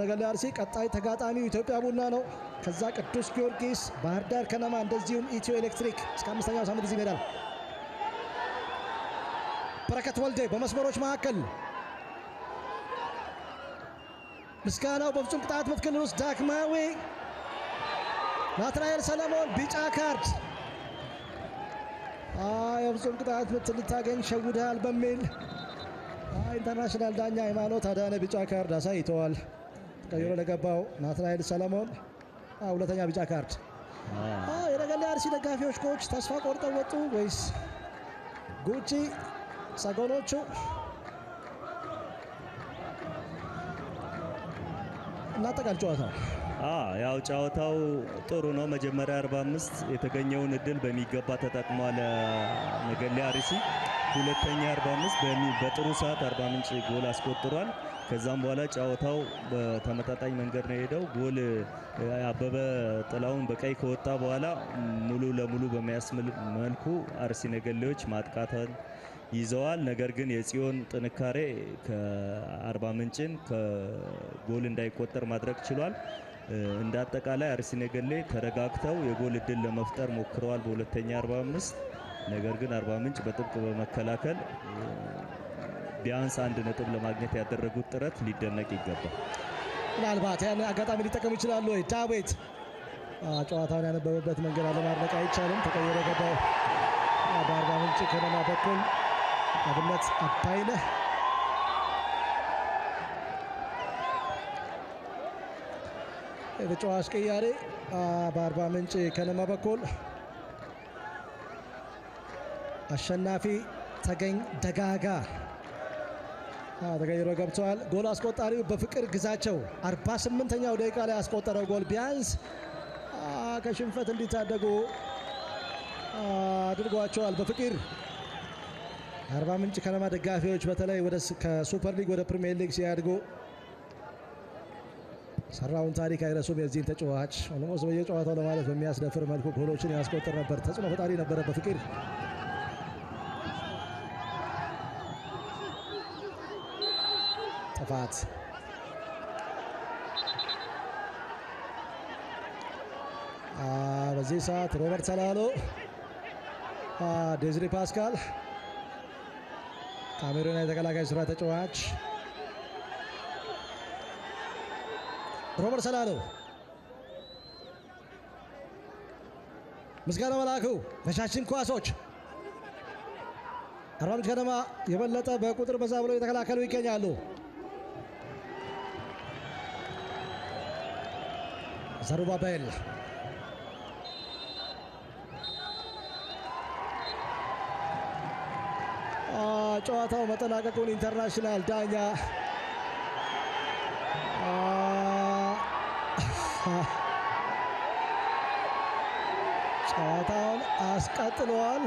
ነገሌ አርሲ ቀጣይ ተጋጣሚው ኢትዮጵያ ቡና ነው። ከዛ ቅዱስ ጊዮርጊስ፣ ባህር ዳር ከነማ እንደዚሁም ኢትዮ ኤሌክትሪክ እስከ 5ኛው ሳምንት እዚህ ይሄዳል። በረከት ወልዴ በመስመሮች መካከል ምስጋናው በፍጹም ቅጣት ምት ክልል ውስጥ ዳግማዊ ናትናኤል ሰለሞን ቢጫ ካርድ የፍጹም ቅጣት ምት ልታገኝ ሸውደሃል በሚል ኢንተርናሽናል ዳኛ ሃይማኖት አዳነ ቢጫ ካርድ አሳይተዋል። ተቀይሮ ለገባው ናትናኤል ሰለሞን 2ኛ ቢጫ ካርድ። የነገሌ አርሲ ደጋፊዎች ኮች ተስፋ ቆርጠው ወጡ ወይስ ጉቺ ሰጎኖቹ? እናጠቃል ጨዋታው ያው ጨዋታው ጥሩ ነው። መጀመሪያ 45 የተገኘውን እድል በሚገባ ተጠቅሟል ነገሌ አርሲ። ሁለተኛ 45 በጥሩ ሰዓት አርባ ምንጭ ጎል አስቆጥሯል። ከዛም በኋላ ጨዋታው በተመጣጣኝ መንገድ ነው የሄደው። ጎል አበበ ጥላውን በቀይ ከወጣ በኋላ ሙሉ ለሙሉ በሚያስምል መልኩ አርሲ ነገሌዎች ማጥቃትን ይዘዋል። ነገር ግን የጽዮን ጥንካሬ ከአርባ ምንጭን ከጎል እንዳይቆጠር ማድረግ ችሏል። እንደ አጠቃላይ አርሲ ነገሌ ተረጋግተው የጎል እድል ለመፍጠር ሞክረዋል በሁለተኛ 45። ነገር ግን አርባ ምንጭ በጥብቅ በመከላከል ቢያንስ 1 ነጥብ ለማግኘት ያደረጉት ጥረት ሊደነቅ ይገባል። ምናልባት ያን አጋጣሚ ሊጠቀሙ ይችላሉ ወይ? ዳዊት ጨዋታውን ያነበበበት መንገድ አለማድነቅ አይቻልም። ተቀይሮ ገባው በአርባ ምንጭ ከነማ በኩል አብነት አባይነህ የተጫዋች ቅያሬ በአርባ ምንጭ ከነማ በኩል አሸናፊ ተገኝ ደጋጋ ተቀይሮ ገብተዋል። ጎል አስቆጣሪው በፍቅር ግዛቸው 48ኛው ደቂቃ ላይ ያስቆጠረው ጎል ቢያንስ ከሽንፈት እንዲታደጉ አድርጓቸዋል። በፍቅር አርባ ምንጭ ከነማ ደጋፊዎች በተለይ ከሱፐር ሊግ ወደ ፕሪሚየር ሊግ ሲያድጉ ሰራውን ታሪክ አይረሱም። የዚህን ተጫዋች ኦልሞስት በየጨዋታው ለማለት በሚያስደፍር መልኩ ጎሎችን ያስቆጥር ነበር። ተጽዕኖ ፈጣሪ ነበረ በፍቅር። ጥፋት። በዚህ ሰዓት ሮበርት ሰላሎ፣ ዴዝሪ ፓስካል ካሜሩን የተከላካይ ስራ ተጫዋች ሮበርት ሰላሎ፣ ምስጋና መላኩ ረጃጅም ኳሶች 40 ምንጭ ከተማ የበለጠ በቁጥር በዛ ብለው የተከላከሉ ይገኛሉ። ዘሩባቤል ጨዋታው መጠናቀቁን ኢንተርናሽናል ዳኛ ጨዋታውን አስቀጥለዋል።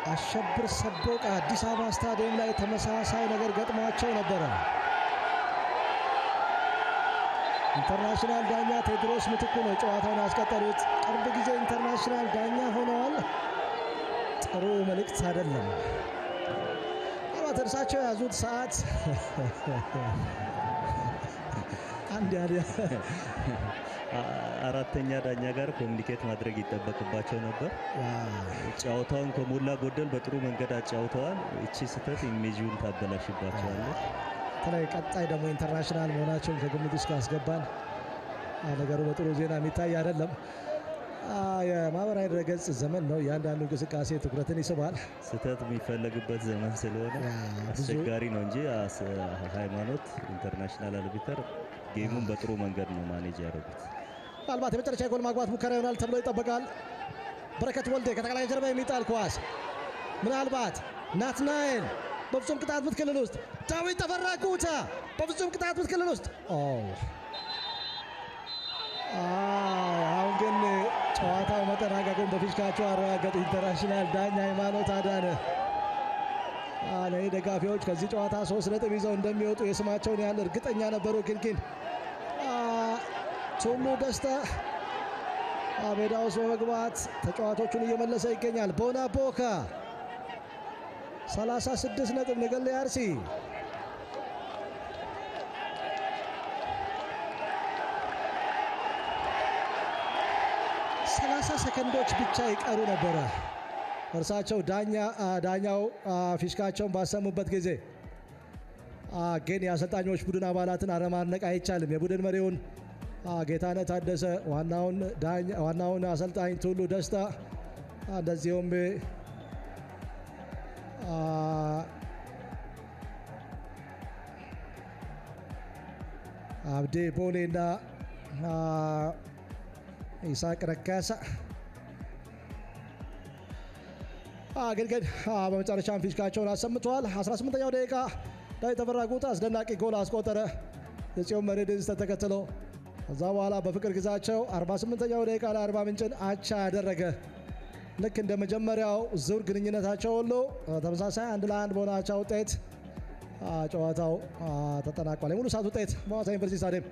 አሸብር ሰቦቃ አዲስ አበባ ስታዲየም ላይ ተመሳሳይ ነገር ገጥሟቸው ነበረ። ኢንተርናሽናል ዳኛ ቴዎድሮስ ምትኩ ነው ጨዋታውን ያስቀጠሉት። ቅርብ ጊዜ ኢንተርናሽናል ዳኛ ሆነዋል። ጥሩ መልእክት አይደለም። አባት እርሳቸው የያዙት ሰዓት አንድ አራተኛ ዳኛ ጋር ኮሚኒኬት ማድረግ ይጠበቅባቸው ነበር። ጨዋታውን ከሞላ ጎደል በጥሩ መንገድ አጫውተዋል። እቺ ስህተት ኢሜጁን ታበላሽባቸዋለች። በተለይ ቀጣይ ደግሞ ኢንተርናሽናል መሆናቸውን ከግምት ውስጥ ካስገባን ነገሩ በጥሩ ዜና የሚታይ አይደለም። የማህበራዊ ድረገጽ ዘመን ነው። እያንዳንዱ እንቅስቃሴ ትኩረትን ይስባል። ስህተት የሚፈለግበት ዘመን ስለሆነ አስቸጋሪ ነው እንጂ ሃይማኖት ኢንተርናሽናል አልቢተር ጌሙን በጥሩ መንገድ ነው ማኔጅ ያደረጉት። ምናልባት የመጨረሻ የጎል ማግባት ሙከራ ይሆናል ተብሎ ይጠበቃል። በረከት ወልዴ ከተከላካይ ጀርባ የሚጣል ኳስ ምናልባት ናትናኤል በፍጹም ቅጣት ምት ክልል ውስጥ ዳዊት ተፈራ ጉታ በፍጹም ቅጣት ምት ክልል ውስጥ አሁን ግን ጨዋታው መጠናቀቁን በፊሽካቸው አረጋገጡ ኢንተርናሽናል ዳኛ ሃይማኖት አዳነ። ደጋፊዎች ከዚህ ጨዋታ 3 ነጥብ ይዘው እንደሚወጡ የስማቸውን ያህል እርግጠኛ ነበሩ። ግን ቱሉ ደስታ ሜዳ ውስጥ በመግባት ተጫዋቾቹን እየመለሰ ይገኛል። ቦና ቦካ 36 ነጥብ ነገሌ አርሲ 30 ሰከንዶች ብቻ ይቀሩ ነበረ። እርሳቸው ዳኛው ፊሽካቸውን ባሰሙበት ጊዜ ግን የአሰልጣኞች ቡድን አባላትን አለማድነቅ አይቻልም። የቡድን መሪውን ጌታነህ ታደሰ፣ ዋናውን አሰልጣኝ ቱሉ ደስታ፣ እንደዚሁም አብዴ ቦሌና ኢሳቅ ረካሳ ግን በመጨረሻም ፊሽካቸውን አሰምተዋል። 18ኛው ደቂቃ ዳዊት ተፈራ ጉታ አስደናቂ ጎል አስቆጠረ። የጽዮን መሬድን ተከትሎ ከዛ በኋላ በፍቅር ግዛቸው 48ኛው ደቂቃ ላይ አርባ ምንጭን አቻ ያደረገ። ልክ እንደ መጀመሪያው ዙር ግንኙነታቸው ሁሉ ተመሳሳይ 1-1 በሆነ አቻ ውጤት ጨዋታው ተጠናቋል። የሙሉ ሰዓት ውጤት በሐዋሳ ዩኒቨርሲቲ ስታዲየም